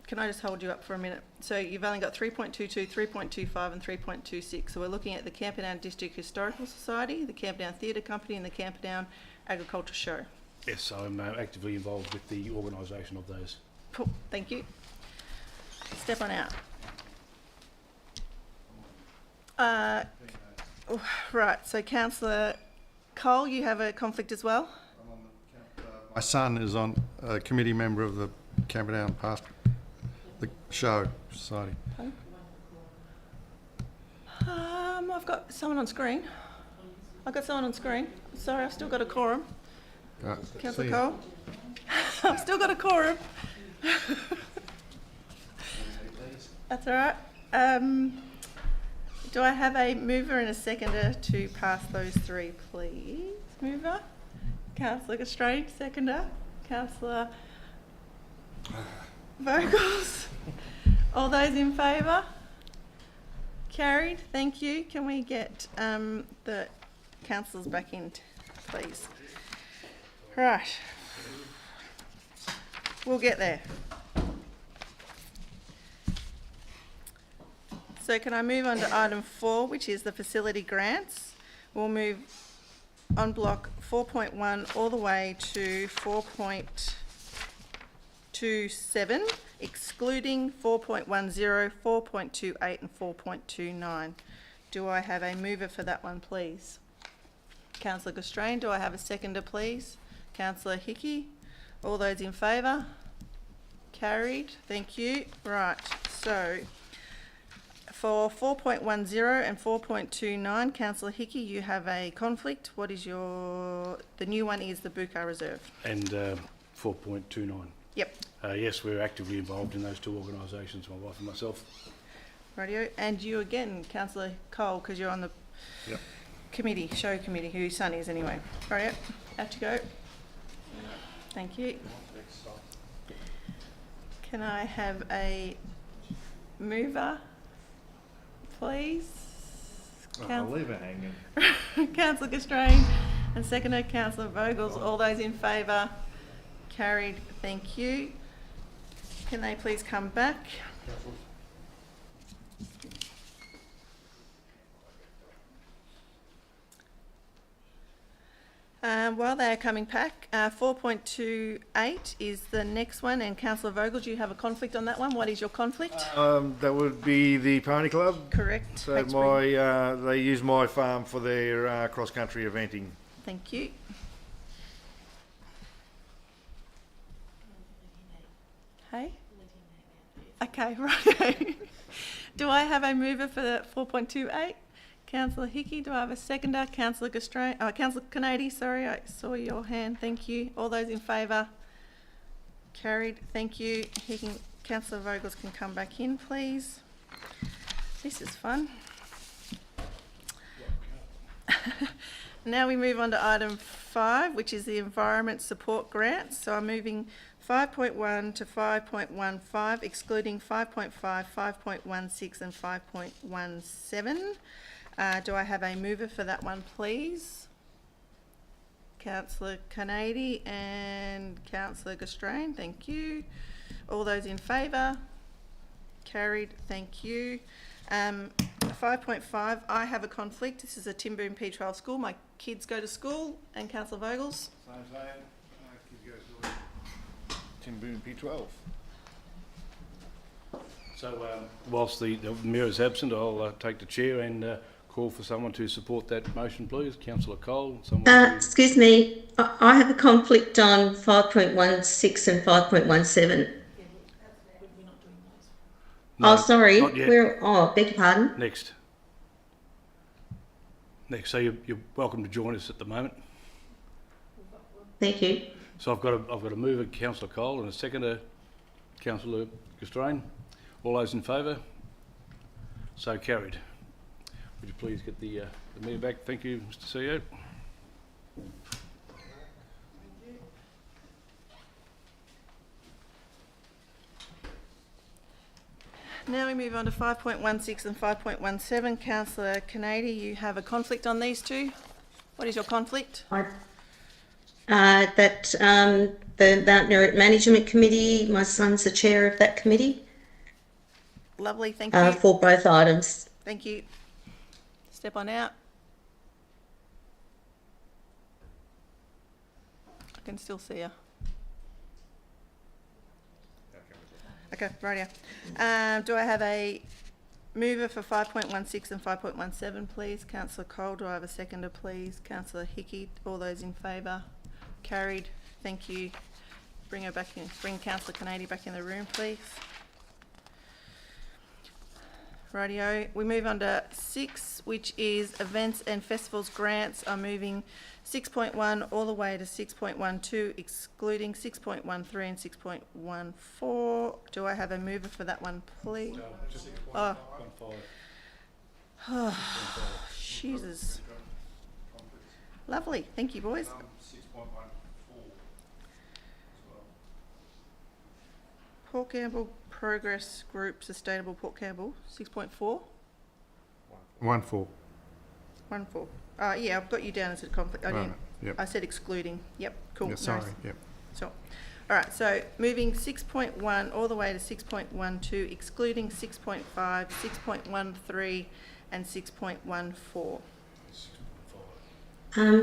can I just hold you up for a minute? So you've only got 3.22, 3.25 and 3.26. So we're looking at the Camperdown District Historical Society, the Camperdown Theatre Company and the Camperdown Agriculture Show. Yes, I'm actively involved with the organisation of those. Cool, thank you. Step on out. Right, so Councillor Cole, you have a conflict as well? My son is on a committee member of the Camberdown the Show Society. I've got someone on screen. Sorry, I've still got a quorum. Councillor Cole? I've still got a quorum. That's all right. Do I have a mover and a seconder to pass those three, please? Mover? Councillor Constrain, seconder. Councillor Vocals. All those in favour? Carried. Thank you. Can we get the councillors back in, please? Right. We'll get there. So can I move on to item 4, which is the facility grants? We'll move on block 4.1 all the way to 4.27, excluding 4.10, 4.28 and 4.29. Do I have a mover for that one, please? Councillor Constrain, do I have a seconder, please? Councillor Hickey, all those in favour? Carried, thank you. Right, so for 4.10 and 4.29, Councillor Hickey, you have a conflict. What is the new one is the Bukau Reserve. And 4.29. Yep. Yes, we're actively involved in those two organisations, my wife and myself. Radio. And you again, Councillor Cole, because you're on the committee, show committee, whose son is anyway. Radio, out you go. Thank you. Can I have a mover, please? I'll leave it hanging. Councillor Constrain and seconder Councillor Vogels. All those in favour? Carried. Thank you. Can they please come back? While they are coming back, 4.28 is the next one, and Councillor Vogel, do you have a conflict on that one? What is your conflict? That would be the Pony Club. Correct. So they use my farm for their cross-country eventing. Thank you. Hey? Okay, right. Do I have a mover for the 4.28? Councillor Hickey, do I have a seconder? Councillor Councillor Canady, sorry, I saw your hand. Thank you. All those in favour? Carried. Thank you. Councillor Vogels can come back in, please. This is fun. Now we move on to item 5, which is the Environment Support Grants. So I'm moving 5.1 to 5.15, excluding 5.5, 5.16 and 5.17. Do I have a mover for that one, please? Councillor Canady and Councillor Constrain, thank you. All those in favour? Carried, thank you. 5.5, I have a conflict. This is a Timboon P12 school. My kids go to school. And Councillor Vogels? Same. Kids go to Timboon P12. So whilst the Mayor is absent, I'll take the chair and call for someone to support that motion, please. Councillor Cole, someone to... Excuse me, I have a conflict on 5.16 and 5.17. No, Oh, sorry. not yet. Beg your pardon. Next. So you're welcome to join us at the moment. Thank you. So I've got a mover, Councillor Cole, and a seconder, Councillor Castrain. All those in favour? So carried. Would you please get the meter back? Thank you, Mr. CEO. Now we move on to 5.16 and 5.17. Councillor Canady, you have a conflict on these two. What is your conflict? The Mount Nerit Management Committee, my son's the chair of that committee. Lovely, thank you. For both items. Thank you. Step on out. I can still see you. Okay, rightio. Do I have a mover for 5.16 and 5.17, please? Councillor Cole. Do I have a seconder, please? Councillor Hickey. All those in favour? Carried. Thank you. Bring her back in. Bring Councillor Canady back in the room, please. Rightio. We move on to 6, which is events and festivals grants. I'm moving 6.1 all the way to 6.12, excluding 6.13 and 6.14. Do I have a mover for that one, please? Oh, Jesus. Lovely. Thank you, boys. Port Campbell Progress Group Sustainable Port Campbell 6.4. 1-4. 1-4. Yeah, I've got you down as a conflict. I didn't. Yep. I said excluding. Yep. Cool. Yeah, sorry. Nice. Yep. So, all right. So moving 6.1 all the way to 6.12, excluding 6.5, 6.13, and 6.14.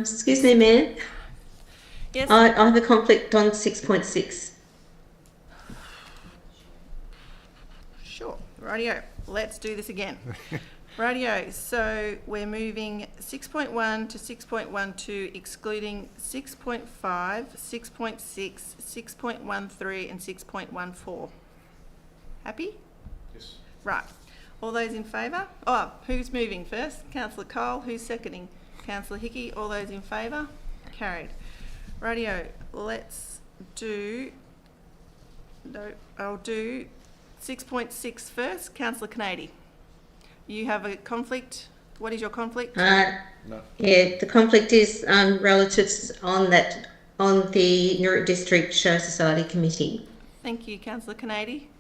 Excuse me, Mayor. Yes. I have a conflict on 6.6. Sure. Rightio. Let's do this again. Rightio. So we're moving 6.1 to 6.12, excluding 6.5, 6.6, 6.13, and 6.14. Happy? Yes. Right. All those in favour? Oh, who's moving first? Councillor Cole. Who's seconding? Councillor Hickey. All those in favour? Carried. Rightio. Let's do... No, I'll do 6.6 first. Councillor Canady. You have a conflict. What is your conflict? Yeah, the conflict is relatives on the Nerit District Show Society Committee. Thank you, Councillor Canady.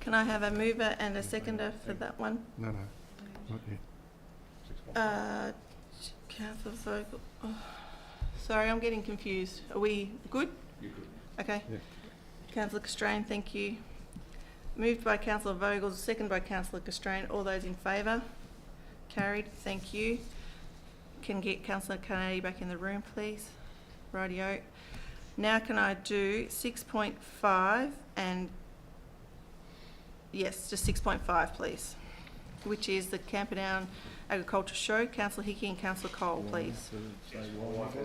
Can I have a mover and a seconder for that one? No, not yet. Councillor Vogel. Oh, sorry, I'm getting confused. Are we good? You're good. Okay. Yeah. Councillor Castrain, thank you. Moved by Councillor Vogel, second by Councillor Castrain. All those in favour? Carried. Thank you. Can get Councillor Canady back in the room, please. Rightio. Now can I do 6.5 and... Yes, just 6.5, please. Which is the Camperdown Agriculture Show. Councillor Hickey and Councillor Cole, please. As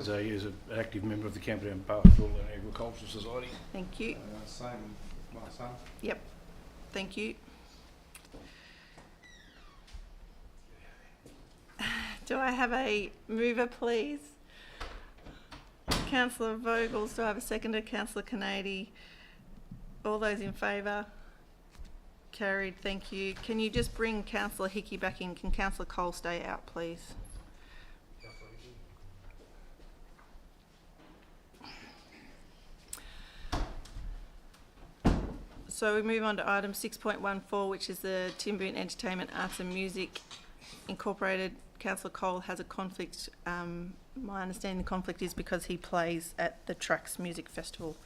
an active member of the Camperdown Pastoral and Agricultural Society. Thank you. Same, my son. Yep. Thank you. Do I have a mover, please? Councillor Vogels. Do I have a seconder? Councillor Canady. All those in favour? Carried. Thank you. Can you just bring Councillor Hickey back in? Can Councillor Cole stay out, please? So we move on to item 6.14, which is the Timboon Entertainment Arts and Music Incorporated. Councillor Cole has a conflict. My understanding the conflict is because he plays at the Trucks Music Festival.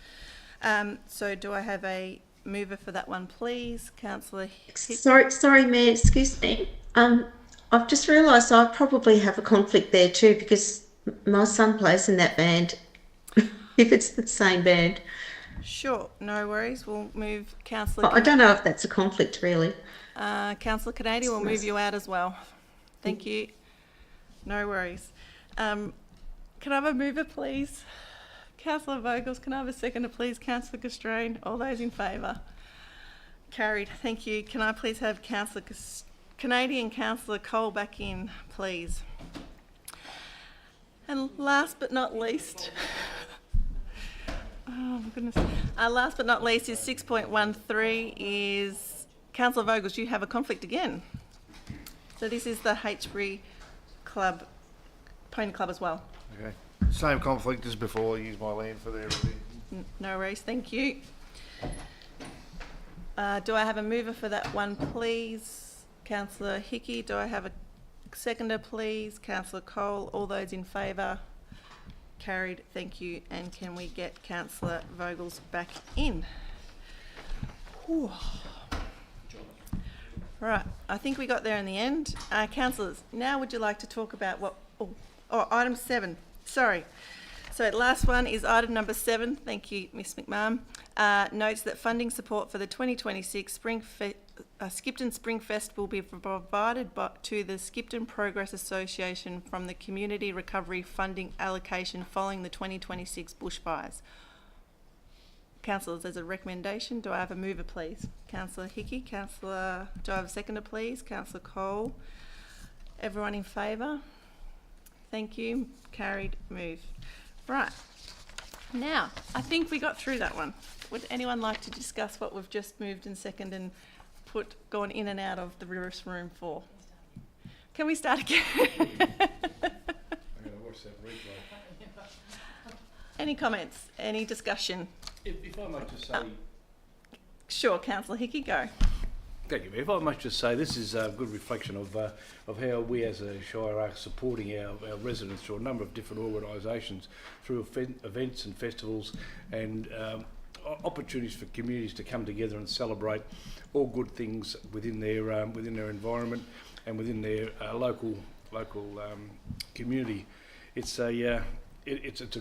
So do I have a mover for that one, please? Councillor Sorry, Mayor, excuse me. I've just realised I probably have a conflict there too because my son plays in that band, if it's the same band. Sure, no worries. We'll move Councillor... I don't know if that's a conflict, really. Councillor Canadian will move you out as well. Thank you. No worries. Can I have a mover, please? Councillor Vogels, can I have a seconder, please? Councillor Castrain, all those in favour? Carried. Thank you. Can I please have Canadian Councillor Cole back in, please? And last but not least, oh my goodness. Last but not least is 6.13 is Councillor Vogels, you have a conflict again. So this is the H'Bree Club, Pony Club as well. Okay. Same conflict as before. I use my land for their event. No worries, thank you. Do I have a mover for that one, please? Councillor Hickey, do I have a seconder, please? Councillor Cole, all those in favour? Carried, thank you. And can we get Councillor Vogels back in? Whew. Right, I think we got there in the end. Councillors, now would you like to talk about what... item 7, sorry. So last one is item number 7. Thank you, Ms McMahon. Notes that funding support for the 2026 Skipton Spring Fest will be provided to the Skipton Progress Association from the Community Recovery Funding allocation following the 2026 bushfires. Councillors, there's a recommendation. Do I have a mover, please? Councillor Hickey. Do I have a seconder, please? Councillor Cole. Everyone in favour? Thank you. Carried. Move. Right. Now, I think we got through that one. Would anyone like to discuss what we've just moved and seconded and gone in and out of the reverse room for? Can we start again? I'm going to watch that replay. Any comments? Any discussion? If I might just say... Sure, Councillor Hickey, go. Thank you, Mayor. If I might just say, this is a good reflection of how we as a Shire are supporting our residents through a number of different organisations, through events and festivals and opportunities for communities to come together and celebrate all good things within their environment and within their local community. It's a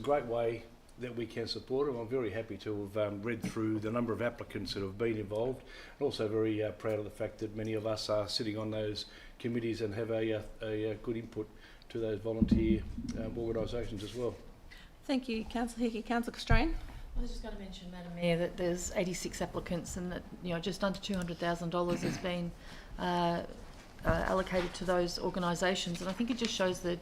great way that we can support them. I'm very happy to have read through the number of applicants that have been involved, and also very proud of the fact that many of us are sitting on those committees and have a good input to those volunteer organisations as well. Thank you, Councillor Hickey. Councillor Castrain. I was just going to mention, Madam Mayor, that there's 86 applicants and that just under $200,000 has been allocated to those organisations, and I think it just shows the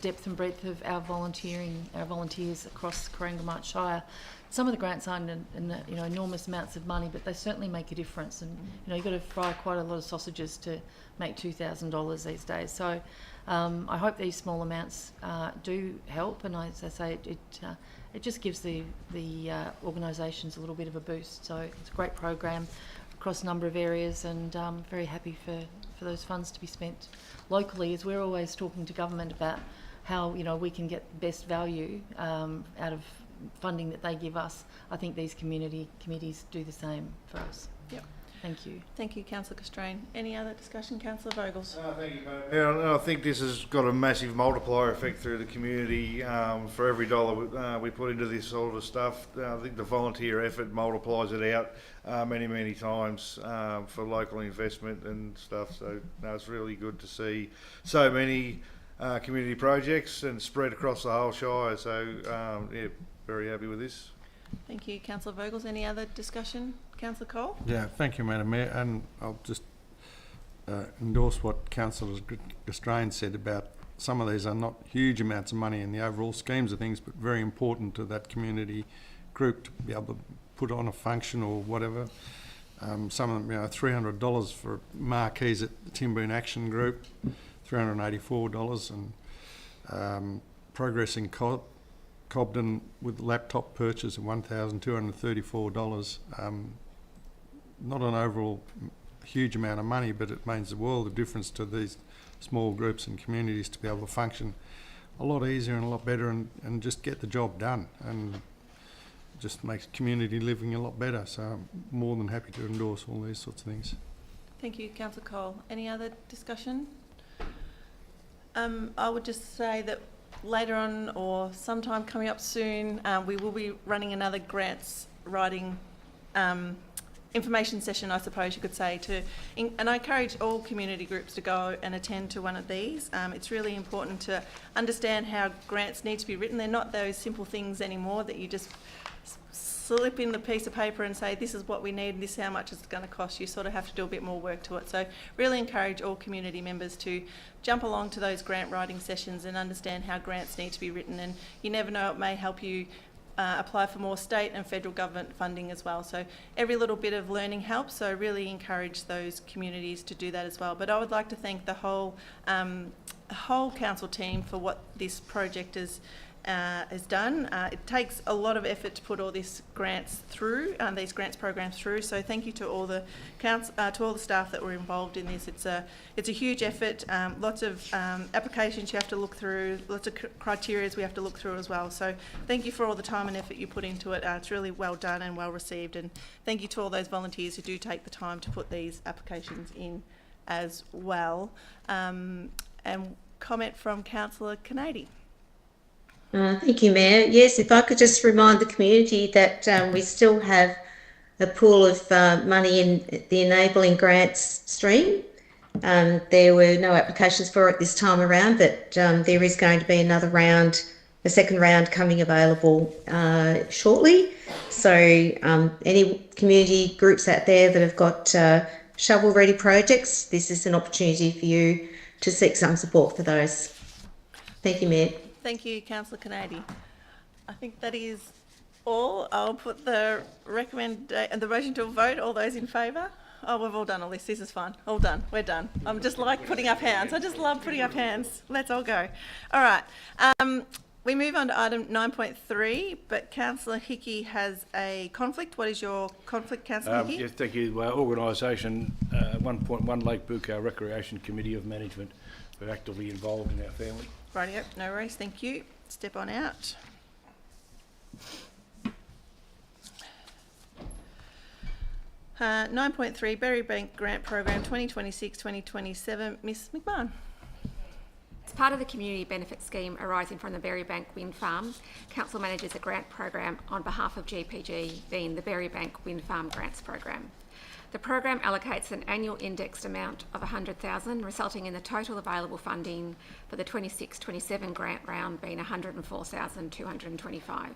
depth and breadth of our volunteers across Corangamite Shire. Some of the grants aren't in enormous amounts of money, but they certainly make a difference. And you've got to fry quite a lot of sausages to make $2,000 these days. So I hope these small amounts do help, and as I say, it just gives the organisations a little bit of a boost. So it's a great program across a number of areas, and very happy for those funds to be spent locally, as we're always talking to government about how we can get best value out of funding that they give us. I think these community committees do the same for us. Yep. Thank you. Thank you, Councillor Castrain. Any other discussion, Councillor Vogels? Thank you, mate. Yeah, I think this has got a massive multiplier effect through the community. For every dollar we put into this sort of stuff, I think the volunteer effort multiplies it out many times for local investment and stuff. So it's really good to see so many community projects and spread across the whole Shire. So yeah, very happy with this. Thank you, Councillor Vogels. Any other discussion? Councillor Cole? Yeah, thank you, Madam Mayor, and I'll just endorse what Councillor Castrain said about some of these are not huge amounts of money in the overall schemes of things, but very important to that community group to be able to put on a function or whatever. Some of them, $300 for marquees at the Timber in Action Group, $384, and progressing Cobden with laptop purchase of $1,234. Not an overall huge amount of money, but it means the world of difference to these small groups and communities to be able to function a lot easier and a lot better and just get the job done, and just makes community living a lot better. So I'm more than happy to endorse all these sorts of things. Thank you, Councillor Cole. Any other discussion? I would just say that later on, or sometime coming up soon, we will be running another grants writing information session, I suppose you could say, and I encourage all community groups to go and attend to one of these. It's really important to understand how grants need to be written. They're not those simple things anymore that you just slip in the piece of paper and say, this is what we need, this is how much it's going to cost. You sort of have to do a bit more work to it. So really encourage all community members to jump along to those grant writing sessions and understand how grants need to be written. And you never know, it may help you apply for more state and federal government funding as well. So every little bit of learning helps, so really encourage those communities to do that as well. But I would like to thank the whole council team for what this project is done. It takes a lot of effort to put all these grants through, these grants programs through. So thank you to all the to all the staff that were involved in this. It's a huge effort. Lots of applications you have to look through. Lots of criteria we have to look through as well. So thank you for all the time and effort you put into it. It's really well done and well received. And thank you to all those volunteers who do take the time to put these applications in as well. And comment from Councillor Canady. Thank you, Mayor. Yes, if I could just remind the community that we still have a pool of money in the enabling grants stream. There were no applications for it this time around, but there is going to be another round, a second round coming available shortly. So any community groups out there that have got shovel-ready projects, this is an opportunity for you to seek some support for those. Thank you, Mayor. Thank you, Councillor Canady. I think that is all. I'll put the motion to a vote. All those in favour? Oh, we've all done all this. This is fun. All done. We're done. I'm just like putting up hands. I just love putting up hands. Let's all go. All right. We move on to item 9.3, but Councillor Hickey has a conflict. What is your conflict, Councillor Hickey? Yes, thank you. Organisation 1.1 Lake Buckow Recreation Committee of Management. We're actively involved in our family. Rightio, no worries, thank you. Step on out. Uh, 9.3 Berry Bank Grant Program 2026-2027. Ms McMahon. As part of the community benefit scheme arising from the Berry Bank Wind Farm, Council manages a grant program on behalf of GPG, being the Berry Bank Wind Farm Grants Program. The program allocates an annual indexed amount of $100,000, resulting in the total available funding for the 26-27 grant round being $104,225.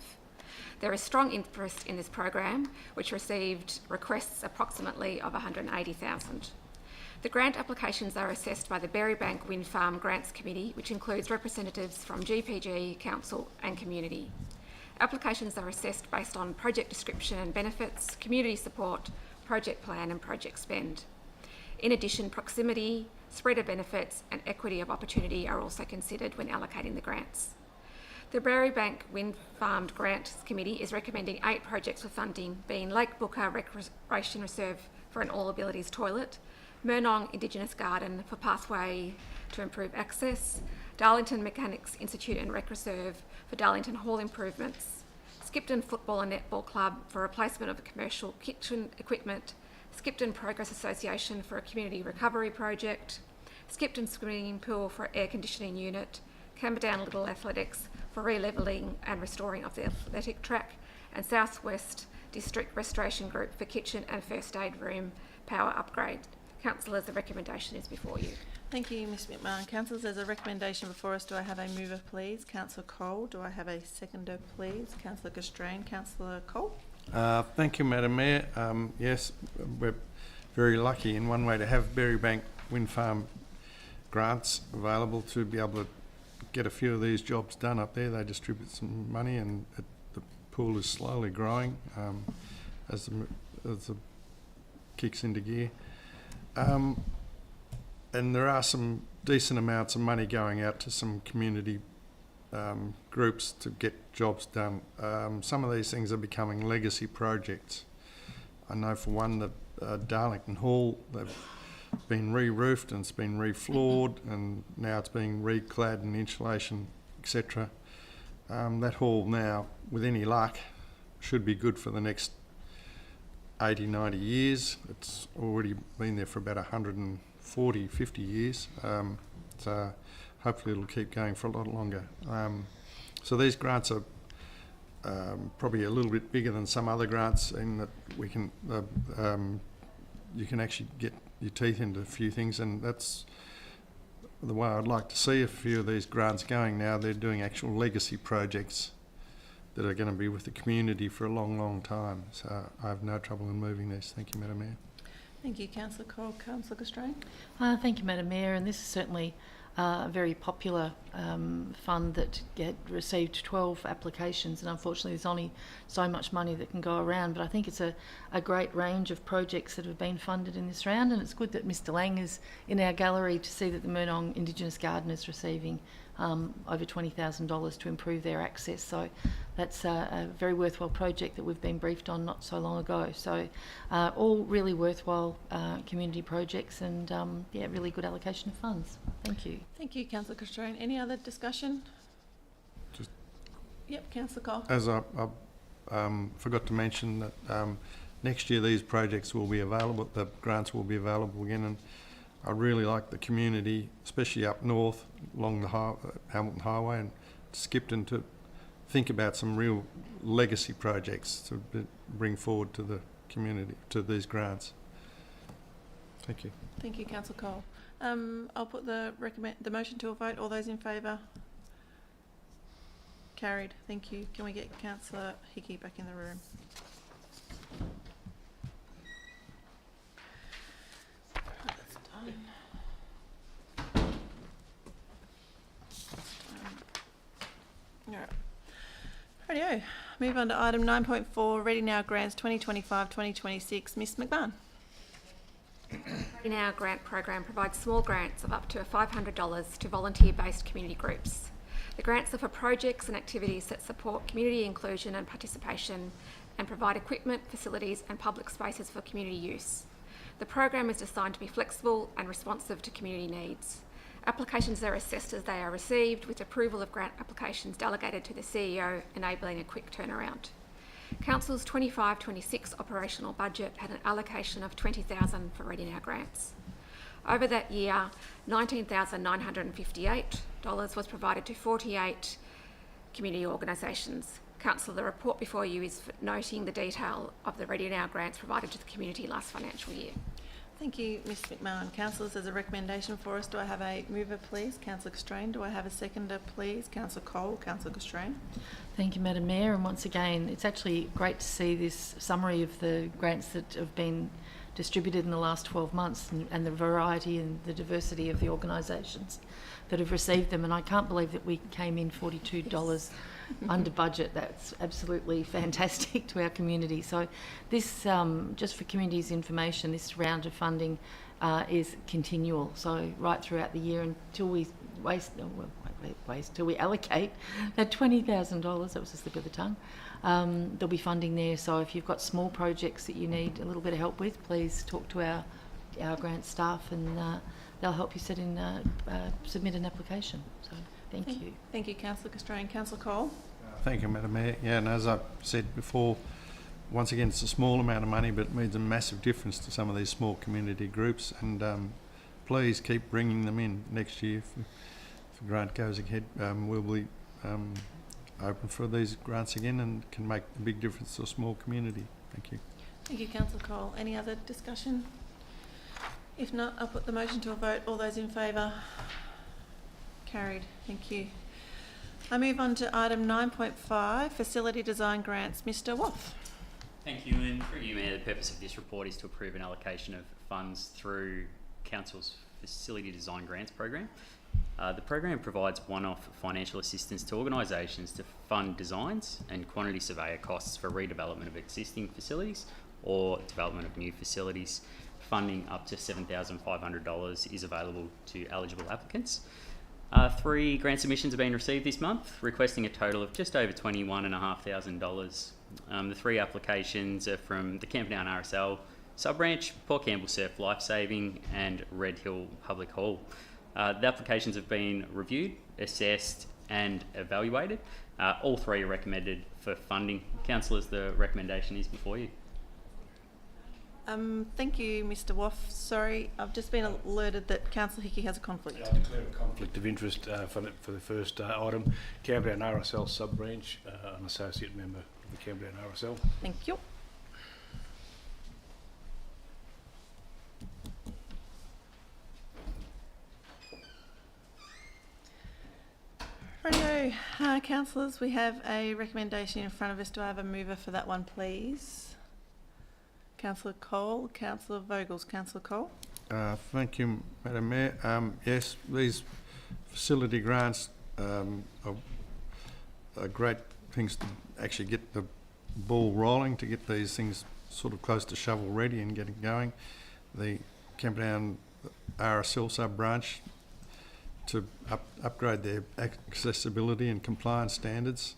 There is strong interest in this program, which received requests approximately of $180,000. The grant applications are assessed by the Berry Bank Wind Farm Grants Committee, which includes representatives from GPG, Council and community. Applications are assessed based on project description and benefits, community support, project plan and project spend. In addition, proximity, spread of benefits and equity of opportunity are also considered when allocating the grants. The Berry Bank Wind Farm Grants Committee is recommending 8 projects with funding, being Lake Buckow Recreation Reserve for an all abilities toilet, Murnong Indigenous Garden for pathway to improve access, Darlington Mechanics Institute and Rec Reserve for Darlington Hall improvements, Skipton Football and Netball Club for replacement of commercial kitchen equipment, Skipton Progress Association for a community recovery project, Skipton Swimming Pool for air conditioning unit, Camberdown Little Athletics for re-levelling and restoring of the athletic track, and Southwest District Restoration Group for kitchen and first aid room power upgrade. Councillors, the recommendation is before you. Thank you, Ms McMahon. Councillors, there's a recommendation before us. Do I have a mover, please? Councillor Cole. Do I have a seconder, please? Councillor Gastrain. Councillor Cole. Thank you, Madam Mayor. Yes, we're very lucky in one way to have Berry Bank Wind Farm grants available to be able to get a few of these jobs done up there. They distribute some money and the pool is slowly growing as the kicks into gear. And there are some decent amounts of money going out to some community groups to get jobs done. Some of these things are becoming legacy projects. I know for one that Darlington Hall, they've been re-roofed and it's been re-floored and now it's being reclad and insulation, etc. That hall now, with any luck, should be good for the next 80, 90 years. It's already been there for about 140, 50 years. So hopefully it'll keep going for a lot longer. So these grants are probably a little bit bigger than some other grants in that we can you can actually get your teeth into a few things, and that's the way I'd like to see a few of these grants going now. They're doing actual legacy projects that are going to be with the community for a long, long time. So I have no trouble in moving these. Thank you, Madam Mayor. Thank you, Councillor Cole. Councillor Castrain. Thank you, Madam Mayor, and this is certainly a very popular fund that received 12 applications, and unfortunately there's only so much money that can go around, but I think it's a great range of projects that have been funded in this round, and it's good that Mr Lang is in our gallery to see that the Murnong Indigenous Garden is receiving over $20,000 to improve their access. So that's a very worthwhile project that we've been briefed on not so long ago. So all really worthwhile community projects, and yeah, really good allocation of funds. Thank you. Thank you, Councillor Castrain. Any other discussion? Just Yep, Councillor Cole. as I forgot to mention that next year these projects will be available, the grants will be available again, and I really like the community, especially up north along the Hamilton Highway and Skipton, to think about some real legacy projects to bring forward to the community, to these grants. Thank you. Thank you, Councillor Cole. I'll put the motion to a vote. All those in favour? Carried. Thank you. Can we get Councillor Hickey back in the room? That's done. All right. Rightio. Move on to item 9.4, Ready Now Grants 2025-2026. Ms McMahon. Ready Now grant program provides small grants of up to $500 to volunteer-based community groups. The grants are for projects and activities that support community inclusion and participation and provide equipment, facilities and public spaces for community use. The program is designed to be flexible and responsive to community needs. Applications are assessed as they are received, with approval of grant applications delegated to the CEO, enabling a quick turnaround. Council's 25-26 operational budget had an allocation of $20,000 for Ready Now grants. Over that year, $19,958 was provided to 48 community organisations. Council, the report before you is noting the detail of the Ready Now grants provided to the community last financial year. Thank you, Ms McMahon. Councillors, there's a recommendation for us. Do I have a mover, please? Councillor Castrain. Do I have a seconder, please? Councillor Cole. Councillor Castrain. Thank you, Madam Mayor, and once again, it's actually great to see this summary of the grants that have been distributed in the last 12 months and the variety and the diversity of the organisations that have received them, and I can't believe that we came in $42 under budget. That's absolutely fantastic to our community. So this, just for community's information, this round of funding is continual, so right throughout the year until we till we allocate that $20,000, that was a slip of the tongue. There'll be funding there, so if you've got small projects that you need a little bit of help with, please talk to our grant staff, and they'll help you submit an application. So thank you. Thank you, Councillor Castrain. Councillor Cole. Thank you, Madam Mayor. Yeah, and as I said before, once again, it's a small amount of money, but it means a massive difference to some of these small community groups, and please keep bringing them in next year. If the grant goes ahead, we'll be open for these grants again and can make a big difference to a small community. Thank you. Thank you, Councillor Cole. Any other discussion? If not, I'll put the motion to a vote. All those in favour? Carried. Thank you. I move on to item 9.5, Facility Design Grants. Mr Woff. Thank you, and through you, Mayor, the purpose of this report is to approve an allocation of funds through Council's Facility Design Grants program. The program provides one-off financial assistance to organisations to fund designs and quantity surveyor costs for redevelopment of existing facilities or development of new facilities. Funding up to $7,500 is available to eligible applicants. 3 grant submissions have been received this month, requesting a total of just over $21,500. The 3 applications are from the Camperdown RSL Sub-Branch, Port Campbell Surf Lifesaving and Red Hill Public Hall. The applications have been reviewed, assessed and evaluated. All 3 are recommended for funding. Councillors, the recommendation is before you. Thank you, Mr. Waff. Sorry, I've just been alerted that Councillor Hickey has a conflict. I declare a conflict of interest for the first item. Camberdown RSL sub-branch, an associate member of the Camberdown RSL. Thank you. Righto, councillors, we have a recommendation in front of us. Do I have a mover for that one, please? Councillor Cole, Councillor Vogels. Councillor Cole. Thank you, Madam Mayor. Yes, these facility grants are great things to actually get the ball rolling, to get these things sort of close to shovel ready and getting going. The Camberdown RSL sub-branch to upgrade their accessibility and compliance standards.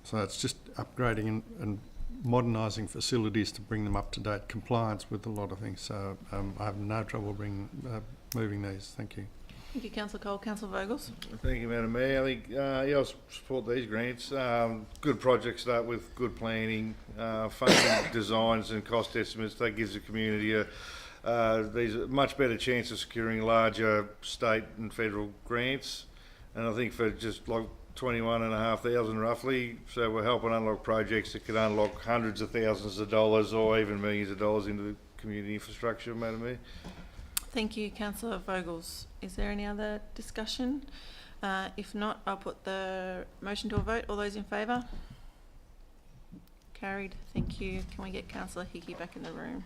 So it's just upgrading and modernising facilities to bring them up to date compliance with a lot of things. So I have no trouble moving these. Thank you. Thank you, Councillor Cole. Councillor Vogels. Thank you, Madam Mayor. I think I support these grants. Good projects start with good planning, funding designs and cost estimates. That gives the community these a much better chance of securing larger state and federal grants. And I think for just like 21,500 roughly, so we're helping unlock projects that could unlock hundreds of thousands of dollars or even millions of dollars into the community infrastructure, Madam Mayor. Thank you, Councillor Vogels. Is there any other discussion? If not, I'll put the motion to a vote. All those in favour? Carried. Thank you. Can we get Councillor Hickey back in the room?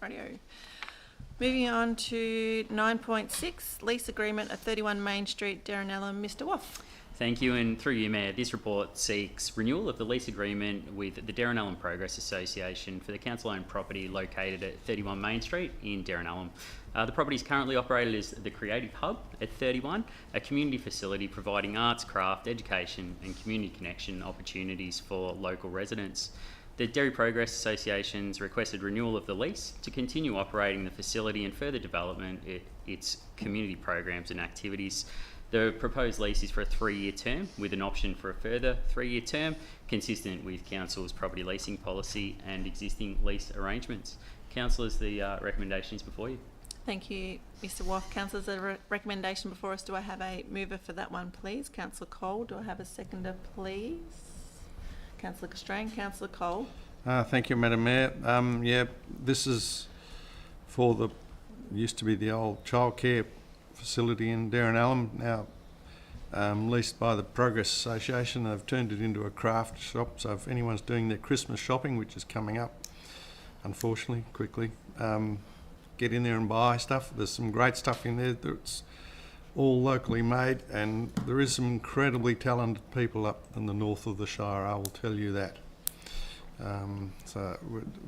Rightio. Moving on to 9.6, lease agreement at 31 Main Street, Darrenellum. Mr. Waff. Thank you, and through you, Mayor, this report seeks renewal of the lease agreement with the Darrenellum Progress Association for the council-owned property located at 31 Main Street in Darrenellum. The property is currently operated as the Creative Hub at 31, a community facility providing arts, craft, education and community connection opportunities for local residents. The Dairy Progress Association's requested renewal of the lease to continue operating the facility and further development its community programs and activities. The proposed lease is for a 3-year term with an option for a further 3-year term, consistent with Council's property leasing policy and existing lease arrangements. Councillors, the recommendation is before you. Thank you, Mr. Waff. Councillors, a recommendation before us. Do I have a mover for that one, please? Councillor Cole. Do I have a seconder, please? Councillor Castrain. Councillor Cole. Thank you, Madam Mayor. Yeah, this is for the used to be the old childcare facility in Darrenellum, now leased by the Progress Association. They've turned it into a craft shop, so if anyone's doing their Christmas shopping, which is coming up, unfortunately, quickly, get in there and buy stuff. There's some great stuff in there that's all locally made, and there is some incredibly talented people up in the north of the Shire, I will tell you that. So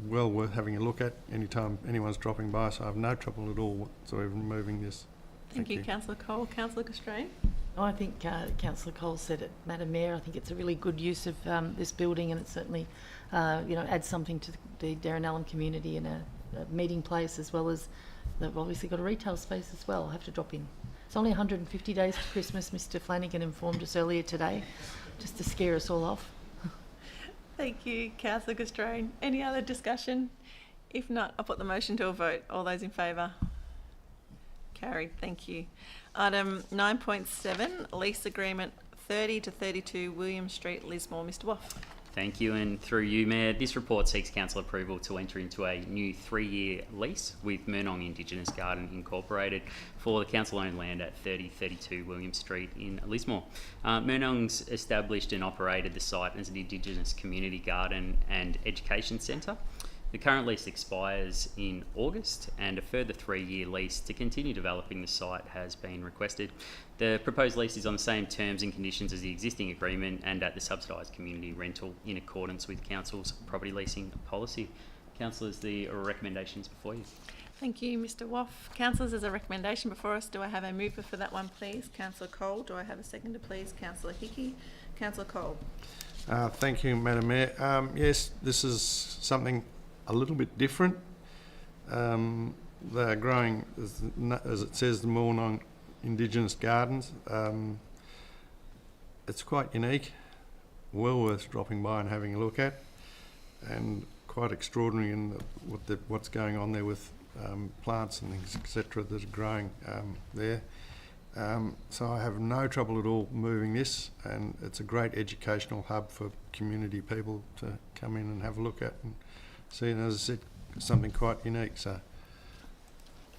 well worth having a look at anytime anyone's dropping by, so I have no trouble at all whatsoever moving this. Thank you, Councillor Cole. Councillor Castrain. I think Councillor Cole said it, Madam Mayor. I think it's a really good use of this building, and it certainly, adds something to the Darrenellum community and a meeting place, as well as they've obviously got a retail space as well. I'll have to drop in. It's only 150 days to Christmas. Mr. Flanagan informed us earlier today, just to scare us all off. Thank you, Councillor Castrain. Any other discussion? If not, I'll put the motion to a vote. All those in favour? Carried. Thank you. Item 9.7, lease agreement 30 to 32 William Street, Lismore. Mr. Waff. Thank you, and through you, Mayor, this report seeks council approval to enter into a new 3-year lease with Murnong Indigenous Garden Incorporated for the council-owned land at 3032 William Street in Lismore. Murnong's established and operated the site as an Indigenous community garden and education centre. The current lease expires in August, and a further 3-year lease to continue developing the site has been requested. The proposed lease is on the same terms and conditions as the existing agreement and at the subsidised community rental in accordance with Council's property leasing policy. Councillors, the recommendations before you. Thank you, Mr. Waff. Councillors, there's a recommendation before us. Do I have a mover for that one, please? Councillor Cole. Do I have a seconder, please? Councillor Hickey. Councillor Cole. Thank you, Madam Mayor. Yes, this is something a little bit different. they're growing, as it says, the Mornong Indigenous Gardens. It's quite unique, well worth dropping by and having a look at, and quite extraordinary in what's going on there with plants and things, etc., that are growing there. So I have no trouble at all moving this, and it's a great educational hub for community people to come in and have a look at and see. And as I said, something quite unique. So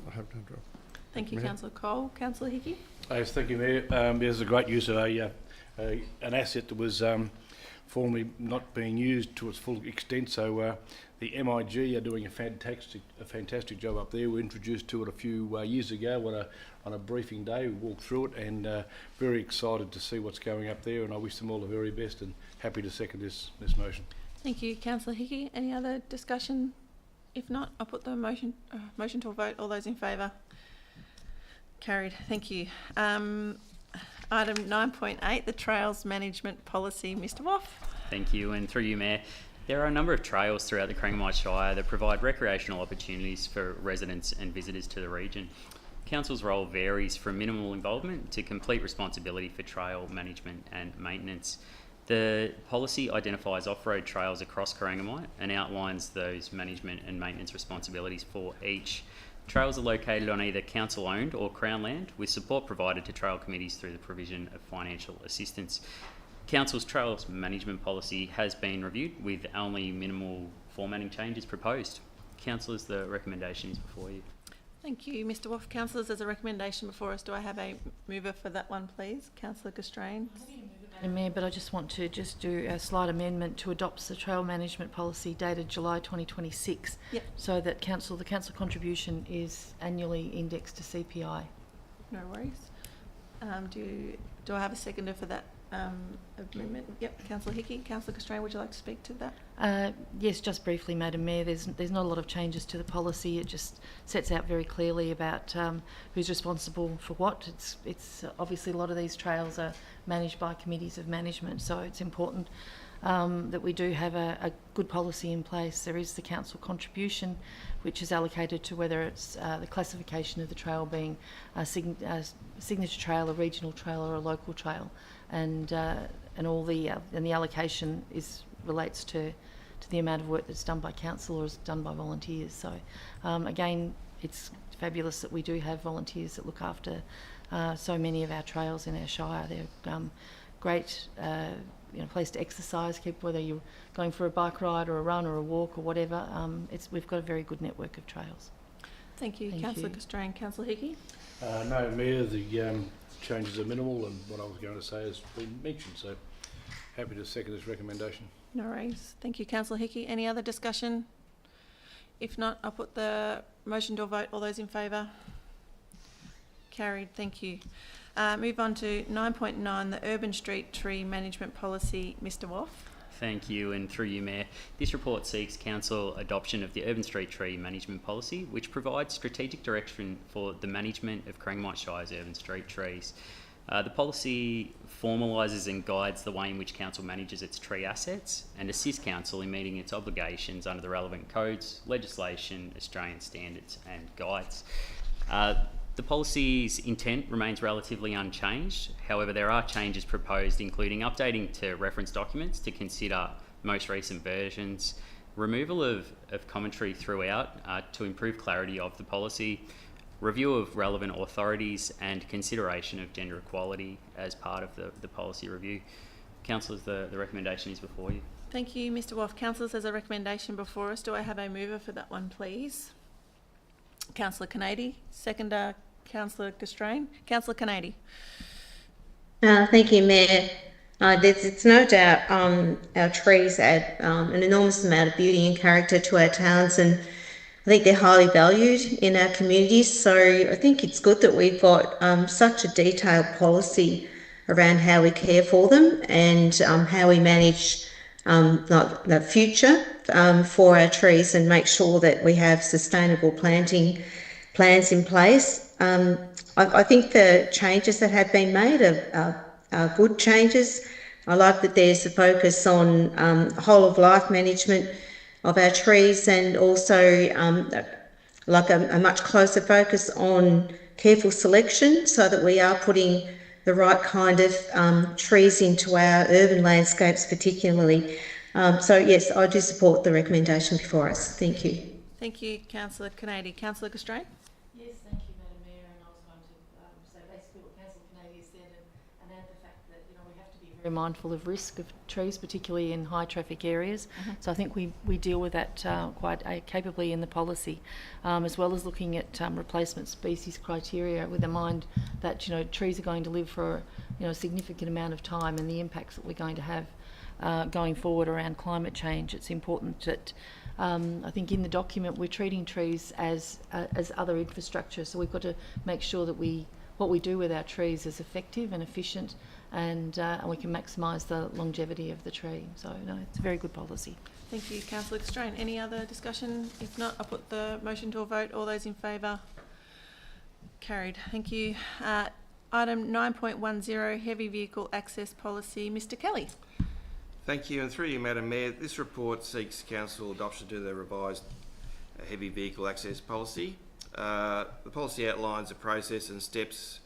I hope to drop. Thank you, Mayor. Councillor Cole. Councillor Hickey? Yes, thank you, Mayor. There's a great use of an asset that was formerly not being used to its full extent. So the MIG are doing a fantastic job up there. We introduced to it a few years ago on a briefing day. We walked through it, and very excited to see what's going up there. And I wish them all the very best, and happy to second this motion. Thank you, Councillor Hickey. Any other discussion? If not, I'll put the motion to a vote. All those in favour? Carried. Thank you. Item 9.8, the Trails Management Policy. Mr. Woff. Thank you, and through you, Mayor. There are a number of trails throughout the Corangamite Shire that provide recreational opportunities for residents and visitors to the region. Council's role varies from minimal involvement to complete responsibility for trail management and maintenance. The policy identifies off-road trails across Corangamite and outlines those management and maintenance responsibilities for each. Trails are located on either council-owned or Crown land, with support provided to trail committees through the provision of financial assistance. Council's Trails Management Policy has been reviewed with only minimal formatting changes proposed. Councillors, the recommendation is before you. Thank you, Mr. Woff. Councillors, there's a recommendation before us. Do I have a mover for that one, please? Councillor Castrain. Madam Mayor, but I just want to do a slight amendment to adopt the trail management policy dated July 2026, Yep. so that the council contribution is annually indexed to CPI. No worries. Do I have a seconder for that amendment? Yep, Councillor Hickey. Councillor Castrain, would you like to speak to that? Yes, just briefly, Madam Mayor. There's not a lot of changes to the policy. It just sets out very clearly about who's responsible for what. It's obviously a lot of these trails are managed by committees of management, so it's important that we do have a good policy in place. There is the council contribution, which is allocated to whether it's the classification of the trail being a signature trail, a regional trail, or a local trail, and all the allocation relates to the amount of work that's done by council or is done by volunteers. So again, it's fabulous that we do have volunteers that look after so many of our trails in our Shire. They're great place to exercise, whether you're going for a bike ride or a run or a walk or whatever. We've got a very good network of trails. Thank you, Councillor Castrain. Councillor Hickey. No, Mayor, the changes are minimal, and what I was going to say has been mentioned, so happy to second this recommendation. No worries. Thank you, Councillor Hickey. Any other discussion? If not, I'll put the motion to a vote. All those in favour? Carried. Thank you. Move on to 9.9, the Urban Street Tree Management Policy. Mr. Woff. Thank you, and through you, Mayor. This report seeks council adoption of the Urban Street Tree Management Policy, which provides strategic direction for the management of Corangamite Shire's urban street trees. The policy formalises and guides the way in which council manages its tree assets and assists council in meeting its obligations under the relevant codes, legislation, Australian standards and guides. The policy's intent remains relatively unchanged. However, there are changes proposed, including updating to reference documents to consider most recent versions, removal of commentary throughout to improve clarity of the policy, review of relevant authorities, and consideration of gender equality as part of the policy review. Councillors, the recommendation is before you. Thank you, Mr. Woff. Councillors, there's a recommendation before us. Do I have a mover for that one, please? Councillor Canady. Seconder, Councillor Castrain. Councillor Canady. Thank you, Mayor. It's no doubt our trees add an enormous amount of beauty and character to our towns, and I think they're highly valued in our communities. So I think it's good that we've got such a detailed policy around how we care for them and how we manage the future for our trees and make sure that we have sustainable planting plans in place. I think the changes that have been made are good changes. I like that there's a focus on whole of life management of our trees, and also like a much closer focus on careful selection so that we are putting the right kind of trees into our urban landscapes particularly. So yes, I do support the recommendation before us. Thank you. Thank you, Councillor Canady. Councillor Castrain? Yes, thank you, Madam Mayor, and I was going to say basically what Councillor Canady said and add the fact that, you know, we have to be very mindful of risk of trees, particularly in high traffic areas. So I think we deal with that quite capably in the policy, as well as looking at replacement species criteria with a mind that, you know, trees are going to live for, you know, a significant amount of time, and the impacts that we're going to have going forward around climate change. It's important that I think in the document we're treating trees as other infrastructure, so we've got to make sure that what we do with our trees is effective and efficient, and we can maximise the longevity of the tree. So no, it's a very good policy. Thank you, Councillor Castrain. Any other discussion? If not, I'll put the motion to a vote. All those in favour? Carried. Thank you. Item 9.10, Heavy Vehicle Access Policy. Mr Kelly. Thank you, and through you, Madam Mayor, this report seeks council adoption to the revised heavy vehicle access policy. The policy outlines the process and steps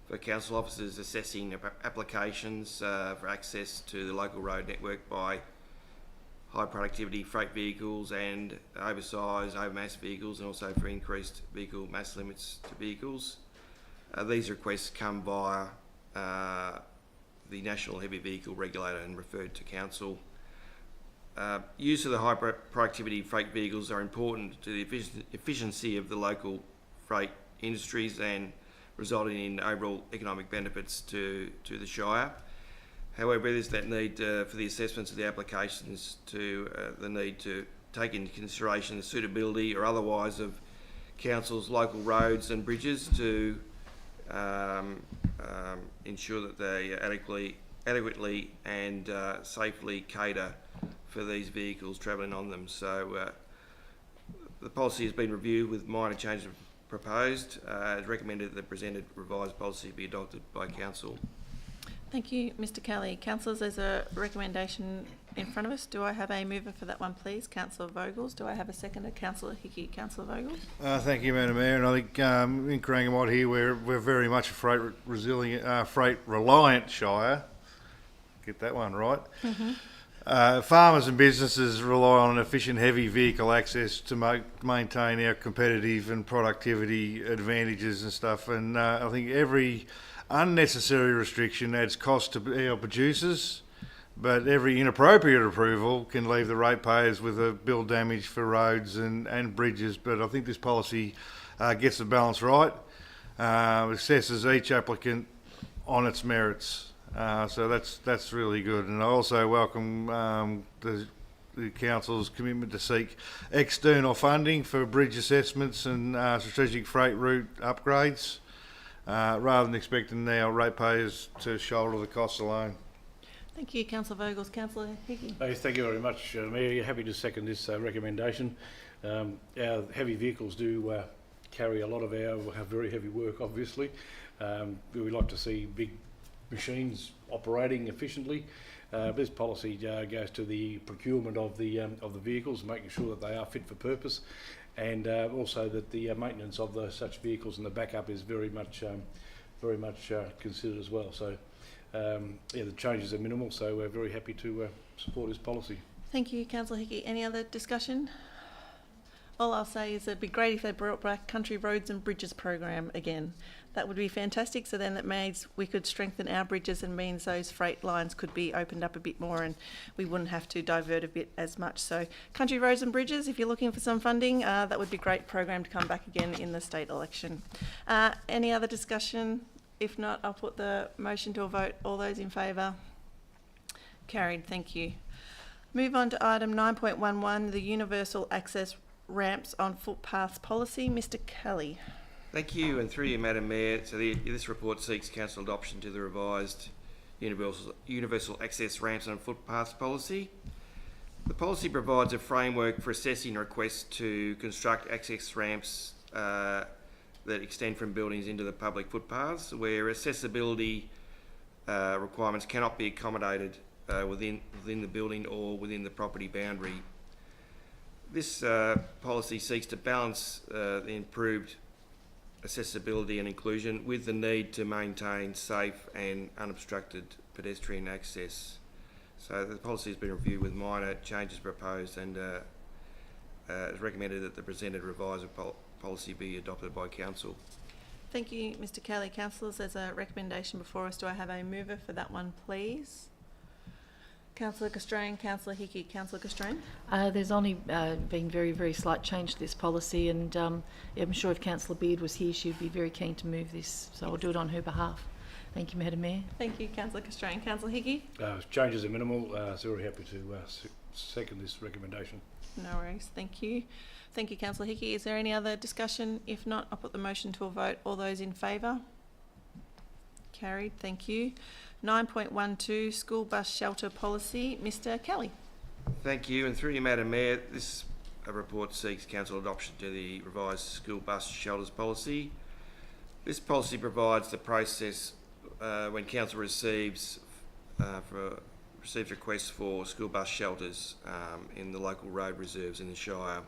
for council officers assessing applications for access to the local road network by high productivity freight vehicles and oversized, overmass vehicles, and also for increased vehicle mass limits to vehicles. These requests come via the National Heavy Vehicle Regulator and referred to council. Use of the high productivity freight vehicles are important to the efficiency of the local freight industries and resulting in overall economic benefits to the Shire. However, there's that need for the assessments of the applications to the need to take into consideration the suitability or otherwise of council's local roads and bridges to ensure that they adequately and safely cater for these vehicles travelling on them. So the policy has been reviewed with minor changes proposed. It's recommended that the presented revised policy be adopted by council. Thank you, Mr Kelly. Councillors, there's a recommendation in front of us. Do I have a mover for that one, please? Councillor Vogels. Do I have a seconder? Councillor Hickey. Councillor Vogels. Thank you, Madam Mayor. And I think in Corangamite here, we're very much a freight resilient, freight reliant Shire. Get that one right. Farmers and businesses rely on efficient heavy vehicle access to maintain our competitive and productivity advantages and stuff. And I think every unnecessary restriction adds cost to our producers, but every inappropriate approval can leave the ratepayers with a bill damage for roads and bridges. But I think this policy gets the balance right, assesses each applicant on its merits. So that's really good. And I also welcome the council's commitment to seek external funding for bridge assessments and strategic freight route upgrades, rather than expecting our ratepayers to shoulder the costs alone. Thank you, Councillor Vogels. Councillor Hickey. Thank you very much, Mayor. Happy to second this recommendation. Our heavy vehicles do carry a lot of our very heavy work, obviously. We like to see big machines operating efficiently. This policy goes to the procurement of the vehicles, making sure that they are fit for purpose, and also that the maintenance of such vehicles and the backup is very much considered as well. So the changes are minimal, so we're very happy to support this policy. Thank you, Councillor Hickey. Any other discussion? All I'll say is it'd be great if they brought back Country Roads and Bridges program again. That would be fantastic. So then that means we could strengthen our bridges and means those freight lines could be opened up a bit more and we wouldn't have to divert a bit as much. So Country Roads and Bridges, if you're looking for some funding, that would be a great program to come back again in the state election. Any other discussion? If not, I'll put the motion to a vote. All those in favour? Carried. Thank you. Move on to item 9.11, the Universal Access Ramps on Footpaths Policy. Mr Kelly. Thank you, and through you, Madam Mayor, so this report seeks council adoption to the revised Universal Access Ramps on Footpaths Policy. The policy provides a framework for assessing requests to construct access ramps that extend from buildings into the public footpaths, where accessibility requirements cannot be accommodated within the building or within the property boundary. This policy seeks to balance the improved accessibility and inclusion with the need to maintain safe and unobstructed pedestrian access. So the policy has been reviewed with minor changes proposed, and it's recommended that the presented revised policy be adopted by Council. Thank you, Mr Kelly. Councillors, there's a recommendation before us. Do I have a mover for that one, please? Councillor Castrain, Councillor Hickey. Councillor Castrain? There's only been very, very slight change to this policy, and I'm sure if Councillor Beard was here, she'd be very keen to move this, so I'll do it on her behalf. Thank you, Madam Mayor. Thank you, Councillor Castrain. Councillor Hickey? Changes are minimal, so very happy to second this recommendation. No worries. Thank you. Thank you, Councillor Hickey. Is there any other discussion? If not, I'll put the motion to a vote. All those in favour? Carried. Thank you. 9.12, School Bus Shelter Policy. Mr Kelly. Thank you, and through you, Madam Mayor, this report seeks Council adoption to the revised School Bus Shelters Policy. This policy provides the process when Council receives requests for school bus shelters in the local road reserves in the Shire.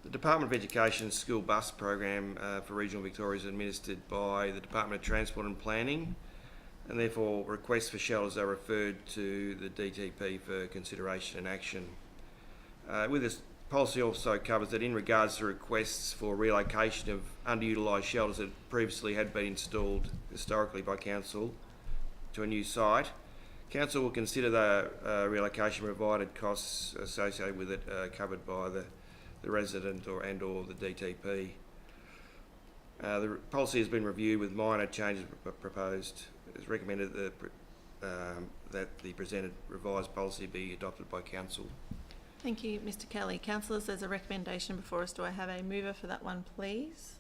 The Department of Education's school bus program for regional Victoria is administered by the Department of Transport and Planning, and therefore requests for shelters are referred to the DTP for consideration and action. With this policy also covers that in regards to requests for relocation of underutilised shelters that previously had been installed historically by Council to a new site, Council will consider the relocation provided costs associated with it covered by the resident or the DTP. The policy has been reviewed with minor changes proposed. It is recommended that the presented revised policy be adopted by Council. Thank you, Mr Kelly. Councillors, there's a recommendation before us. Do I have a mover for that one, please?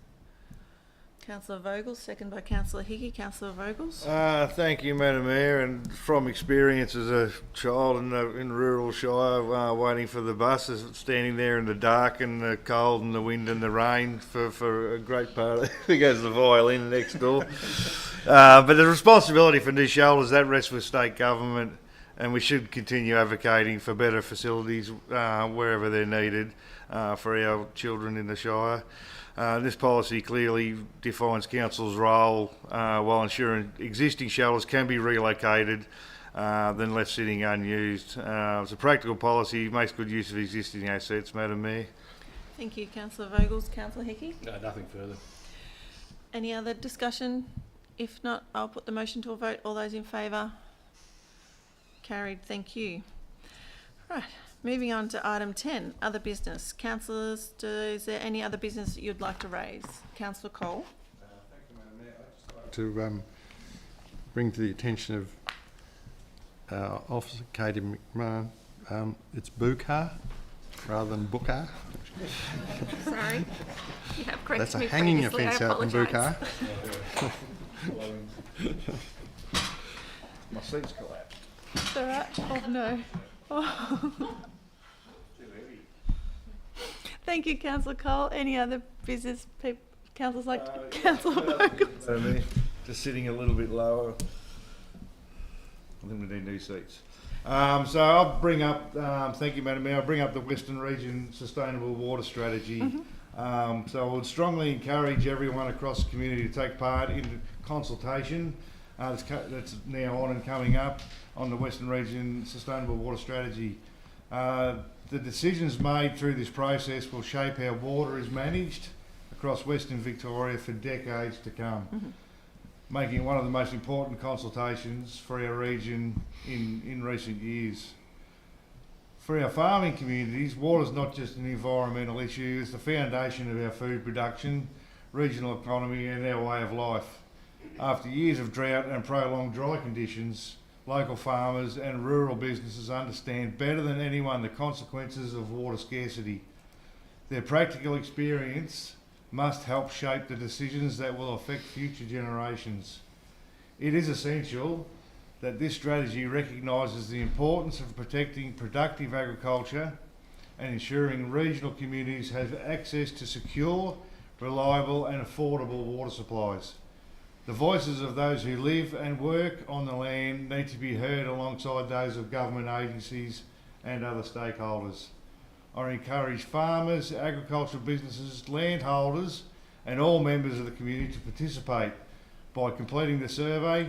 Councillor Vogels, second by Councillor Hickey. Councillor Vogels. Thank you, Madam Mayor. And from experience as a child in rural Shire, waiting for the buses, standing there in the dark and the cold and the wind and the rain for a great part of there goes the violin next door. But the responsibility for new shelters, that rests with state government, and we should continue advocating for better facilities wherever they're needed for our children in the Shire. This policy clearly defines Council's role while ensuring existing shelters can be relocated than left sitting unused. It's a practical policy, makes good use of existing assets, Madam Mayor. Thank you, Councillor Vogels. Councillor Hickey. Nothing further. Any other discussion? If not, I'll put the motion to a vote. All those in favour? Carried. Thank you. Right. Moving on to item 10, other business. Councillors, is there any other business that you'd like to raise? Councillor Cole. Thank you, Madam Mayor. I'd just like to bring to the attention of Officer Katie McMahon, it's Bukar rather than Bukar. Sorry. You have corrected That's a me hanging previously. offence I out in apologise. Bukar. My seat's collapsed. It's all right. Oh, no. Oh. Thank you, Councillor Cole. Any other business people, councillors like to? Councillor Vogels. Just sitting a little bit lower. I think we need new seats. So I'll bring up, thank you, Madam Mayor, I'll bring up the Western Region Sustainable Water Strategy. So I would strongly encourage everyone across the community to take part in consultation that's now on and coming up on the Western Region Sustainable Water Strategy. The decisions made through this process will shape how water is managed across Western Victoria for decades to come, making it one of the most important consultations for our region in recent years. For our farming communities, water is not just an environmental issue, it's the foundation of our food production, regional economy and our way of life. After years of drought and prolonged dry conditions, local farmers and rural businesses understand better than anyone the consequences of water scarcity. Their practical experience must help shape the decisions that will affect future generations. It is essential that this strategy recognises the importance of protecting productive agriculture and ensuring regional communities have access to secure, reliable and affordable water supplies. The voices of those who live and work on the land need to be heard alongside those of government agencies and other stakeholders. I encourage farmers, agricultural businesses, landholders and all members of the community to participate by completing the survey,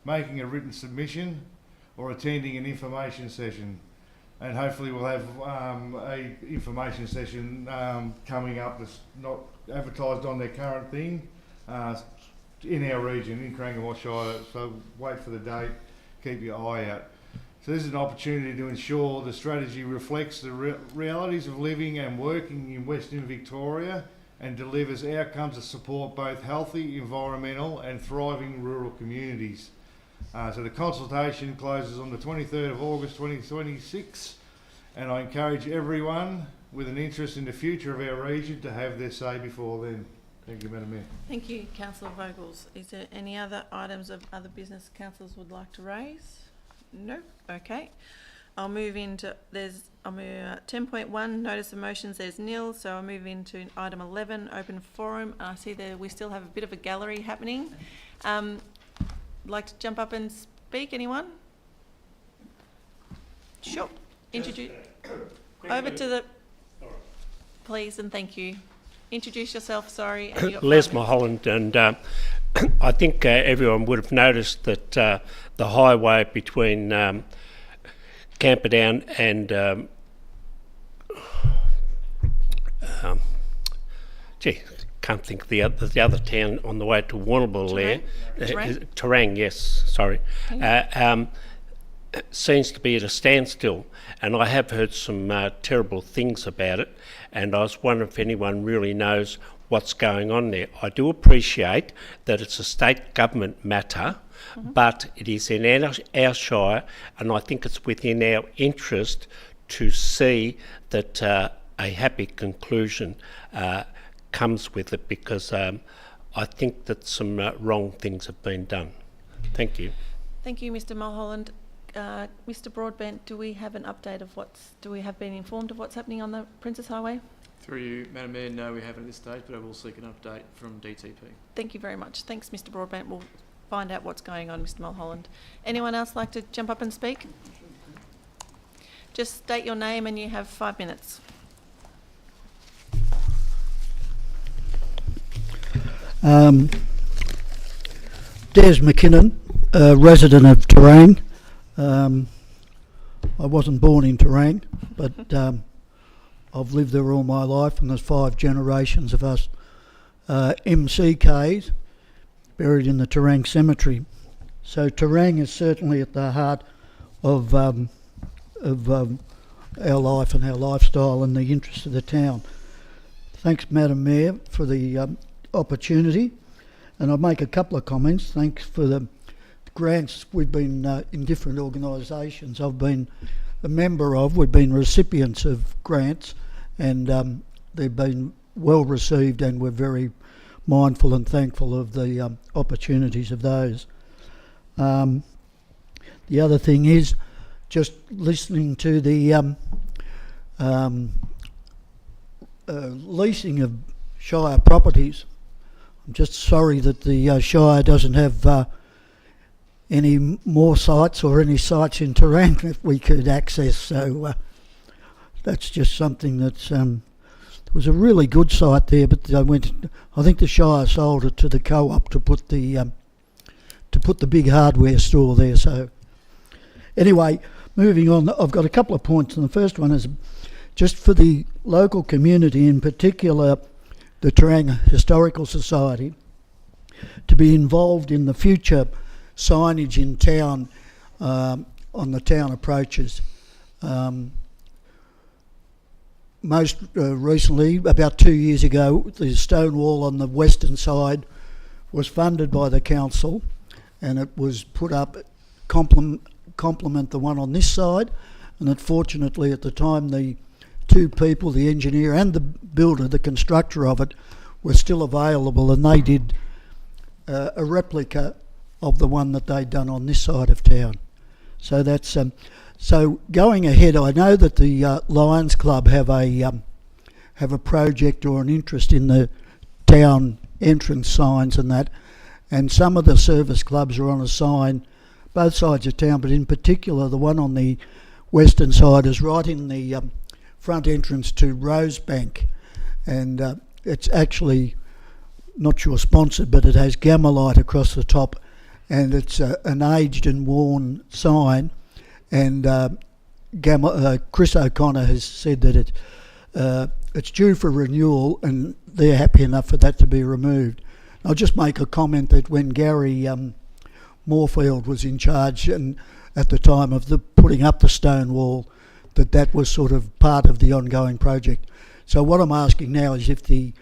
making a written submission or attending an information session. And hopefully we'll have a information session coming up that's not advertised on their current thing in our region, in Corangamite Shire. So wait for the date, keep your eye out. So this is an opportunity to ensure the strategy reflects the realities of living and working in Western Victoria and delivers outcomes that support both healthy, environmental and thriving rural communities. So the consultation closes on the 23rd of August 2026, and I encourage everyone with an interest in the future of our region to have their say before then. Thank you, Madam Mayor. Thank you, Councillor Vogels. Is there any other items of other business councillors would like to raise? No? Okay. I'll move into, 10.1, notice of motions, there's nil, so I'll move into item 11, open forum. I see there we still have a bit of a gallery happening. Like to jump up and speak, anyone? Sure. Introduce. Over to the, please and thank you. Introduce yourself, sorry. And you got Les Mulholland, and I think everyone would have noticed that the highway between Camperdown and can't think of the other town on the way to Warrnambool there. Terang, yes, sorry. Seems to be at a standstill, and I have heard some terrible things about it, and I was wondering if anyone really knows what's going on there. I do appreciate that it's a state government matter, but it is in our shire, and I think it's within our interest to see that a happy conclusion comes with it, because I think that some wrong things have been done. Thank you. Thank you, Mr. Mulholland. Mr. Broadbent, do we have an update of do we have been informed of what's happening on the Princess Highway? Through you, Madam Mayor, no, we haven't at this stage, but I will seek an update from DTP. Thank you very much. Thanks, Mr. Broadbent. We'll find out what's going on, Mr. Mulholland. Anyone else like to jump up and speak? Just state your name and you have 5 minutes. Des McKinnon, resident of Terang. I wasn't born in Terang, but I've lived there all my life, and there's 5 generations of us MCKs buried in the Terang Cemetery. So Terang is certainly at the heart of our life and our lifestyle and the interest of the town. Thanks, Madam Mayor, for the opportunity, and I'll make a couple of comments. Thanks for the grants we've been in different organisations I've been a member of. We've been recipients of grants, and they've been well received, and we're very mindful and thankful of the opportunities of those. The other thing is just listening to the leasing of Shire properties. I'm just sorry that the Shire doesn't have any more sites or any sites in Terang that we could access, so that's just something that's there was a really good site there, but I think the Shire sold it to the co-op to put the big hardware store there. So anyway, moving on, I've got a couple of points, and the first one is just for the local community, in particular the Terang Historical Society, to be involved in the future signage in town on the town approaches. Most recently, about 2 years ago, the stone wall on the western side was funded by the council, and it was put up complement the one on this side, and unfortunately at the time the 2 people, the engineer and the builder, the constructor of it, were still available, and they did a replica of the one that they'd done on this side of town. So that's so going ahead. I know that the Lions Club have a project or an interest in the town entrance signs and that, and some of the service clubs are on a sign both sides of town, but in particular the one on the western side is right in the front entrance to Rosebank, and it's actually not sure sponsored, but it has gamma light across the top, and it's an aged and worn sign, and Chris O'Connor has said that it's due for renewal, and they're happy enough for that to be removed. I'll just make a comment that when Gary Moorfield was in charge, and at the time of the putting up the stone wall, that was sort of part of the ongoing project. So what I'm asking now is if the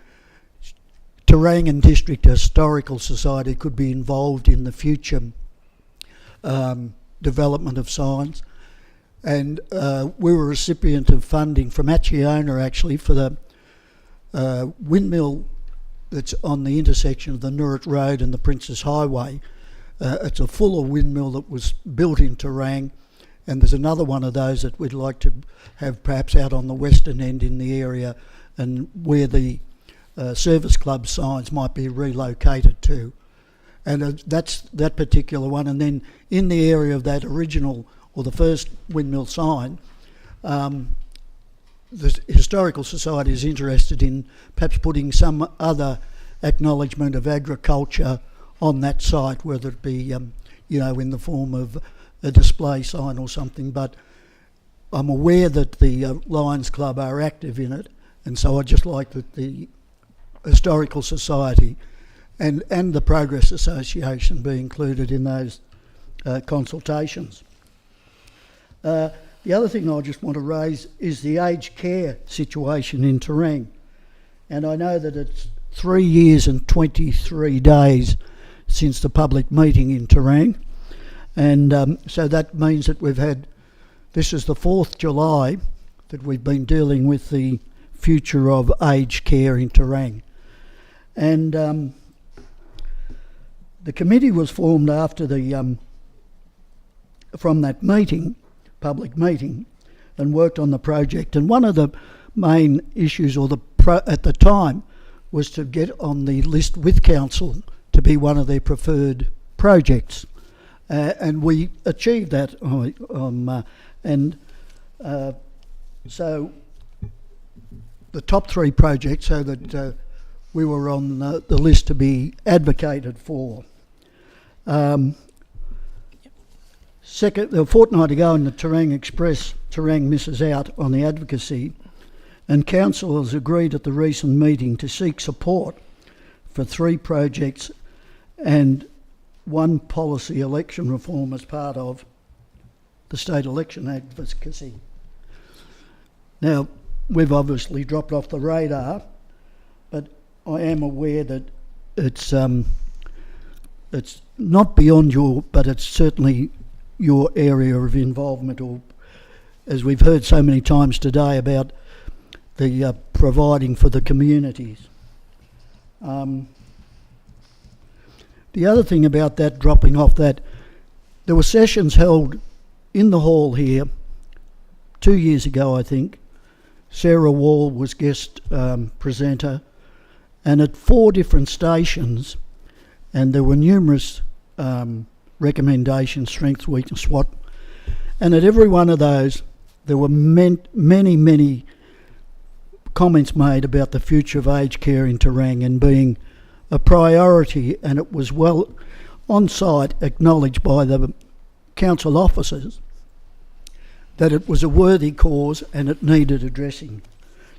Corangamite District Historical Society could be involved in the future development of signs. And we were a recipient of funding from Acciona, actually, for the windmill that's on the intersection of the Nurut Road and the Princess Highway. It's a fuller windmill that was built in Terang, and there's another one of those that we'd like to have perhaps out on the western end in the area, and where the service club signs might be relocated to. And that's that particular one. And then in the area of that original, or the first windmill sign, the Historical Society is interested in perhaps putting some other acknowledgement of agriculture on that site, whether it be, in the form of a display sign or something. But I'm aware that the Lions Club are active in it, and so I'd just like that the Historical Society and the Progress Association be included in those consultations. The other thing I just want to raise is the aged care situation in Terang. And I know that it's 3 years and 23 days since the public meeting in Terang. And so that means that this is the 4th July that we've been dealing with the future of aged care in Terang. And the committee was formed after from that meeting, public meeting, and worked on the project. And one of the main issues, at the time, was to get on the list with council to be one of their preferred projects, and we achieved that. So the top 3 projects, so that we were on the list to be advocated for. A fortnight ago in the Terang Express, Terang misses out on the advocacy, and council has agreed at the recent meeting to seek support for 3 projects and 1 policy election reform as part of the state election advocacy. Now, we've obviously dropped off the radar, but I am aware that it's not beyond but it's certainly your area of involvement, or as we've heard so many times today about the providing for the communities. The other thing about that, dropping off that, there were sessions held in the hall here 2 years ago, I think. Sarah Wall was guest presenter, and at 4 different stations, and there were numerous recommendations, strengths, weakness, SWOT, and at every one of those there were many comments made about the future of aged care in Terang and being a priority, and it was well on site acknowledged by the council officers that it was a worthy cause and it needed addressing.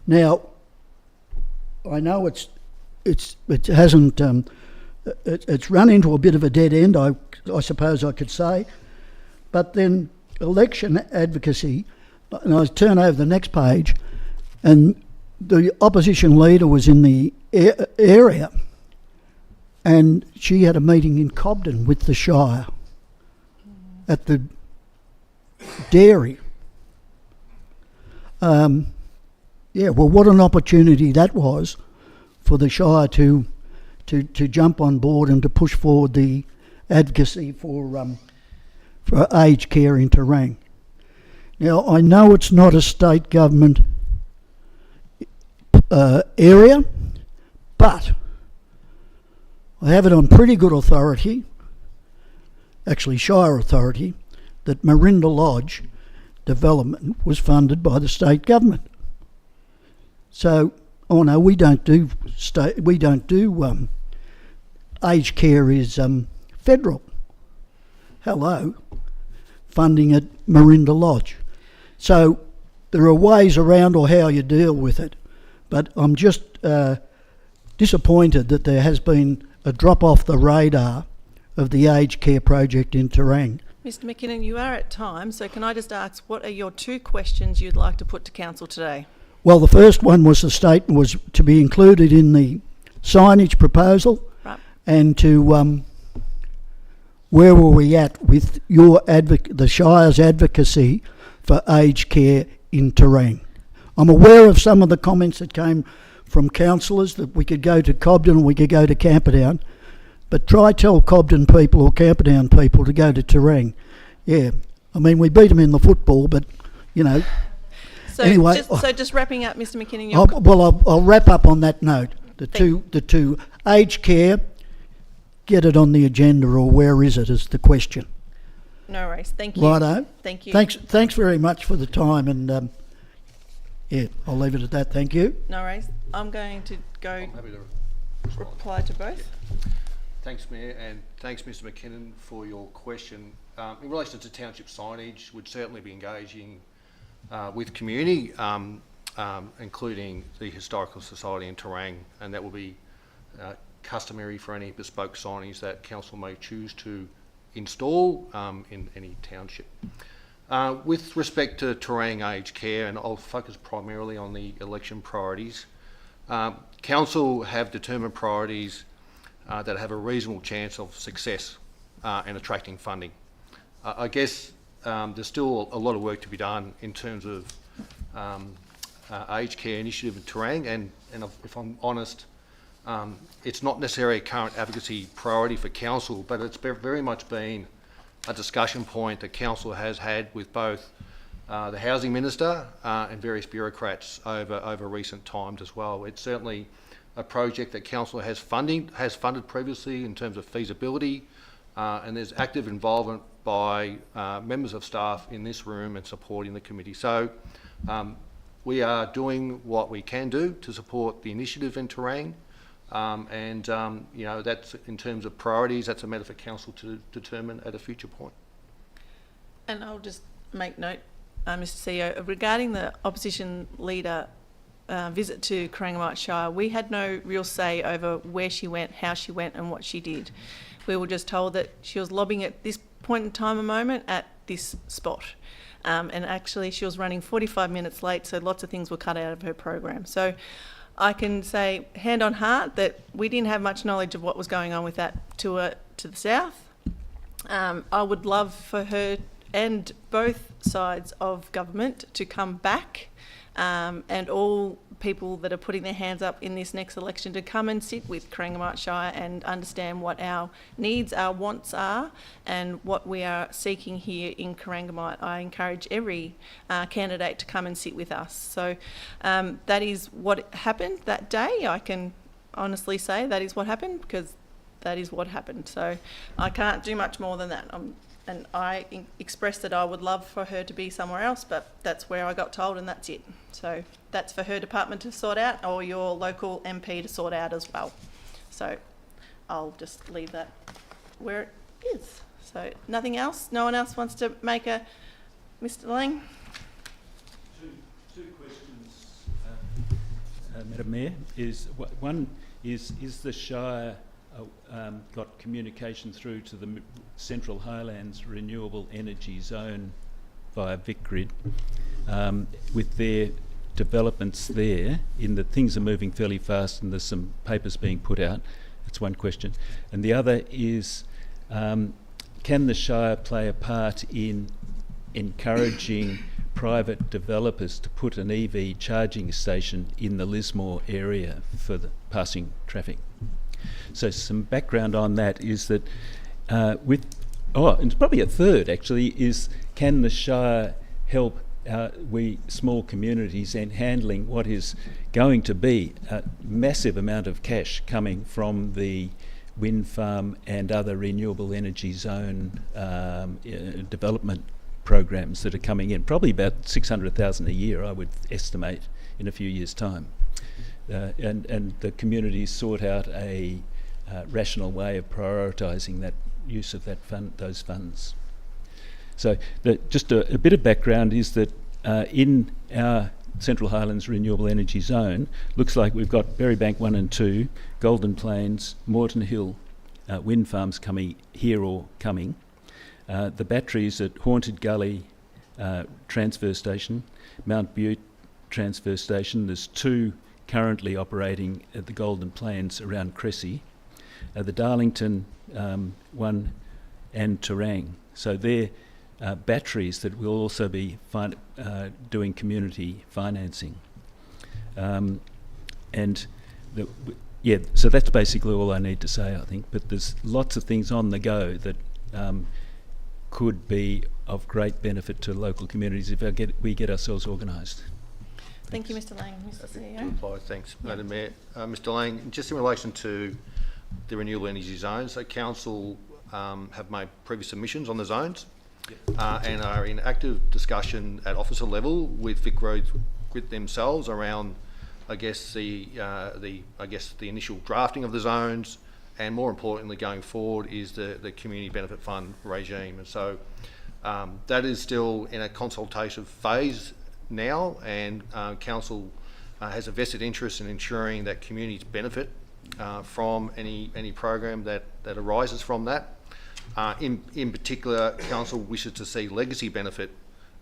Now, I know it hasn't it's run into a bit of a dead end, I suppose I could say, but then election advocacy, and I turn over the next page, and the opposition leader was in the area, and she had a meeting in Cobden with the Shire at the dairy. Well, what an opportunity that was for the Shire to jump on board and to push forward the advocacy for aged care in Terang. Now, I know it's not a state government area, but I have it on pretty good authority, actually Shire authority, that Marinda Lodge development was funded by the state government. So, oh no, we don't do aged care is federal. Hello, funding at Marinda Lodge. So there are ways around or how you deal with it, but I'm just disappointed that there has been a drop off the radar of the aged care project in Terang. Mr McKinnon, you are at time, so can I just ask, what are your 2 questions you'd like to put to council today? Well, the first one was the statement was to be included in the signage proposal, right, and to where were we at with your the Shire's advocacy for aged care in Terang? I'm aware of some of the comments that came from councillors that we could go to Cobden and we could go to Camperdown, but try tell Cobden people or Camperdown people to go to Terang. Yeah, I mean, we beat them in the football, but, you know. So, anyway, just wrapping up, Mr McKinnon. I'll wrap up on that note. The two aged care, get it on the agenda, or where is it is the question. No worries. Thank you. Righto. Thank you. Thanks very much for the time, and yeah, I'll leave it at that. Thank you. No worries. I'm going to go I'm happy to reply to both. Thanks, Mayor, and thanks, Mr McKinnon, for your question. In relation to township signage, we'd certainly be engaging with community, including the Historical Society in Terang, and that will be customary for any bespoke signage that council may choose to install in any township. With respect to Terang aged care, and I'll focus primarily on the election priorities, council have determined priorities that have a reasonable chance of success in attracting funding. I guess there's still a lot of work to be done in terms of aged care initiative in Terang, and if I'm honest, it's not necessarily a current advocacy priority for council, but it's very much been a discussion point that council has had with both the housing minister and various bureaucrats over recent times as well. It's certainly a project that council has funded previously in terms of feasibility, and there's active involvement by members of staff in this room and supporting the committee. So we are doing what we can do to support the initiative in Terang, and you know, that's in terms of priorities, that's a matter for council to determine at a future point. And I'll just make note, Mr CEO, regarding the opposition leader visit to Corangamite Shire, we had no real say over where she went, how she went and what she did. We were just told that she was lobbying at this point in time, a moment, at this spot. And actually she was running 45 minutes late, so lots of things were cut out of her program. So I can say, hand on heart, that we didn't have much knowledge of what was going on with that tour to the south. I would love for her and both sides of government to come back, and all people that are putting their hands up in this next election to come and sit with Corangamite Shire and understand what our needs, our wants are, and what we are seeking here in Corangamite. I encourage every candidate to come and sit with us. So that is what happened that day. I can honestly say that is what happened, because that is what happened. So I can't do much more than that. And I expressed that I would love for her to be somewhere else, but that's where I got told, and that's it. So that's for her department to sort out, or your local MP to sort out as well. So I'll just leave that where it is. So nothing else? No one else wants to make a... Mr Lang? Two questions, Madam Mayor. One is the Shire got communication through to the Central Highlands Renewable Energy Zone via VicGrid with their developments there, in that things are moving fairly fast and there's some papers being put out? That's one question. And the other is, can the Shire play a part in encouraging private developers to put an EV charging station in the Lismore area for the passing traffic? So some background on that is that and it's probably a third actually, is can the Shire help we small communities in handling what is going to be a massive amount of cash coming from the wind farm and other renewable energy zone development programs that are coming in, probably about 600,000 a year, I would estimate, in a few years' time. and the community sought out a rational way of prioritising that use of those funds. So just a bit of background is that in our Central Highlands Renewable Energy Zone, looks like we've got Berrybank 1 and 2, Golden Plains, Moreton Hill wind farms coming here or coming. The batteries at Haunted Gully Transfer Station, Mount Butte Transfer Station. There's 2 currently operating at the Golden Plains around Cressy. The Darlington one and Terang. So they're batteries that will also be doing community financing. So that's basically all I need to say, I think. But there's lots of things on the go that could be of great benefit to local communities if we get ourselves organised. Thank you, Mr. Lang. Mr. CEO. Reply. Thanks, Madam Mayor. Mr. Lang, just in relation to the renewable energy zones, so council have made previous submissions on the zones and are in active discussion at officer level with Vic Roads with themselves around, I guess, the initial drafting of the zones, and more importantly going forward is the community benefit fund regime. And so that is still in a consultative phase now, and council has a vested interest in ensuring that communities benefit from any program that arises from that. In particular, council wishes to see legacy benefit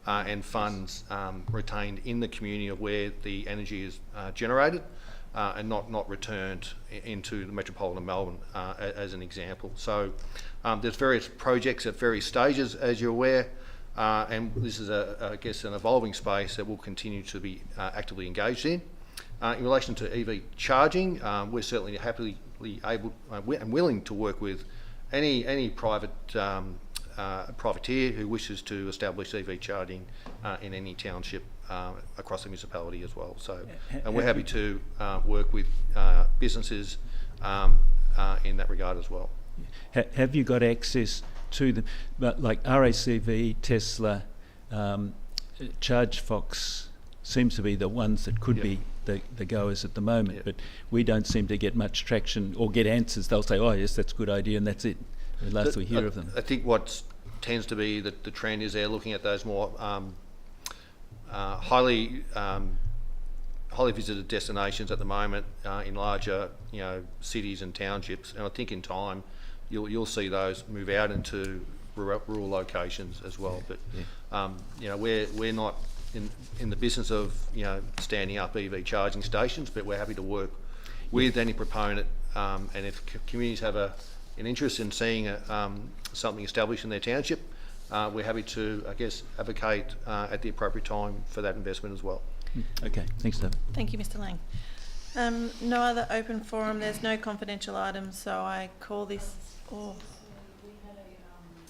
and funds retained in the community of where the energy is generated and not returned into the metropolitan Melbourne as an example. So there's various projects at various stages, as you're aware, and this is I guess an evolving space that we'll continue to be actively engaged in. In relation to EV charging, we're certainly happily able and willing to work with any private privateer who wishes to establish EV charging in any township across the municipality as well. So, and we're happy to work with businesses in that regard as well. Have you got access to them, like RACV, Tesla, ChargeFox seems to be the ones that could be the goers at the moment, but we don't seem to get much traction or get answers. They'll say, oh yes, that's a good idea, and that's it. The last we hear of them. I think what tends to be the trend is they're looking at those more highly visited destinations at the moment in larger cities and townships, and I think in time you'll see those move out into rural locations as well. But we're not in the business of standing up EV charging stations, but we're happy to work with any proponent, and if communities have an interest in seeing something established in their township, we're happy to, I guess, advocate at the appropriate time for that investment as well. Okay, thanks, David. Thank you, Mr. Lang. No other open forum. There's no confidential items, so I call this.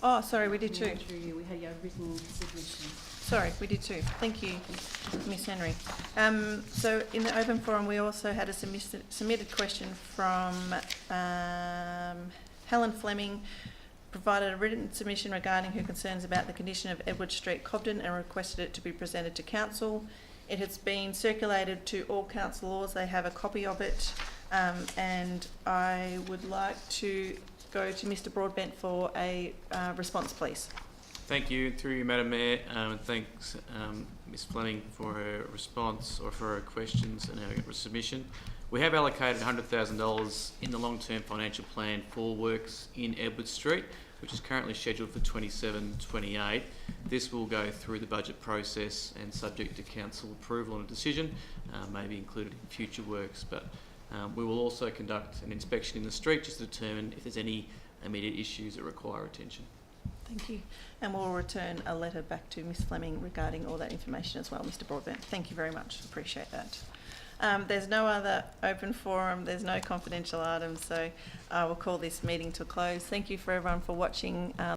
Oh, sorry, we did too. We had your written submission. Sorry, we did too. Thank you, Ms. Henry. So in the open forum, we also had a submitted question from Helen Fleming, provided a written submission regarding her concerns about the condition of Edward Street, Cobden, and requested it to be presented to council. It has been circulated to all councillors. They have a copy of it, and I would like to go to Mr. Broadbent for a response, please. Thank you, through you, Madam Mayor, and thanks Ms Fleming for her response or for her questions and her submission. We have allocated $100,000 in the long-term financial plan for works in Edward Street, which is currently scheduled for 27-28. This will go through the budget process and subject to council approval and a decision, may be included in future works, but we will also conduct an inspection in the street just to determine if there's any immediate issues that require attention. Thank you. And we'll return a letter back to Ms Fleming regarding all that information as well, Mr Broadbent. Thank you very much. Appreciate that. There's no other open forum. There's no confidential items, so I will call this meeting to a close. Thank you for everyone for watching.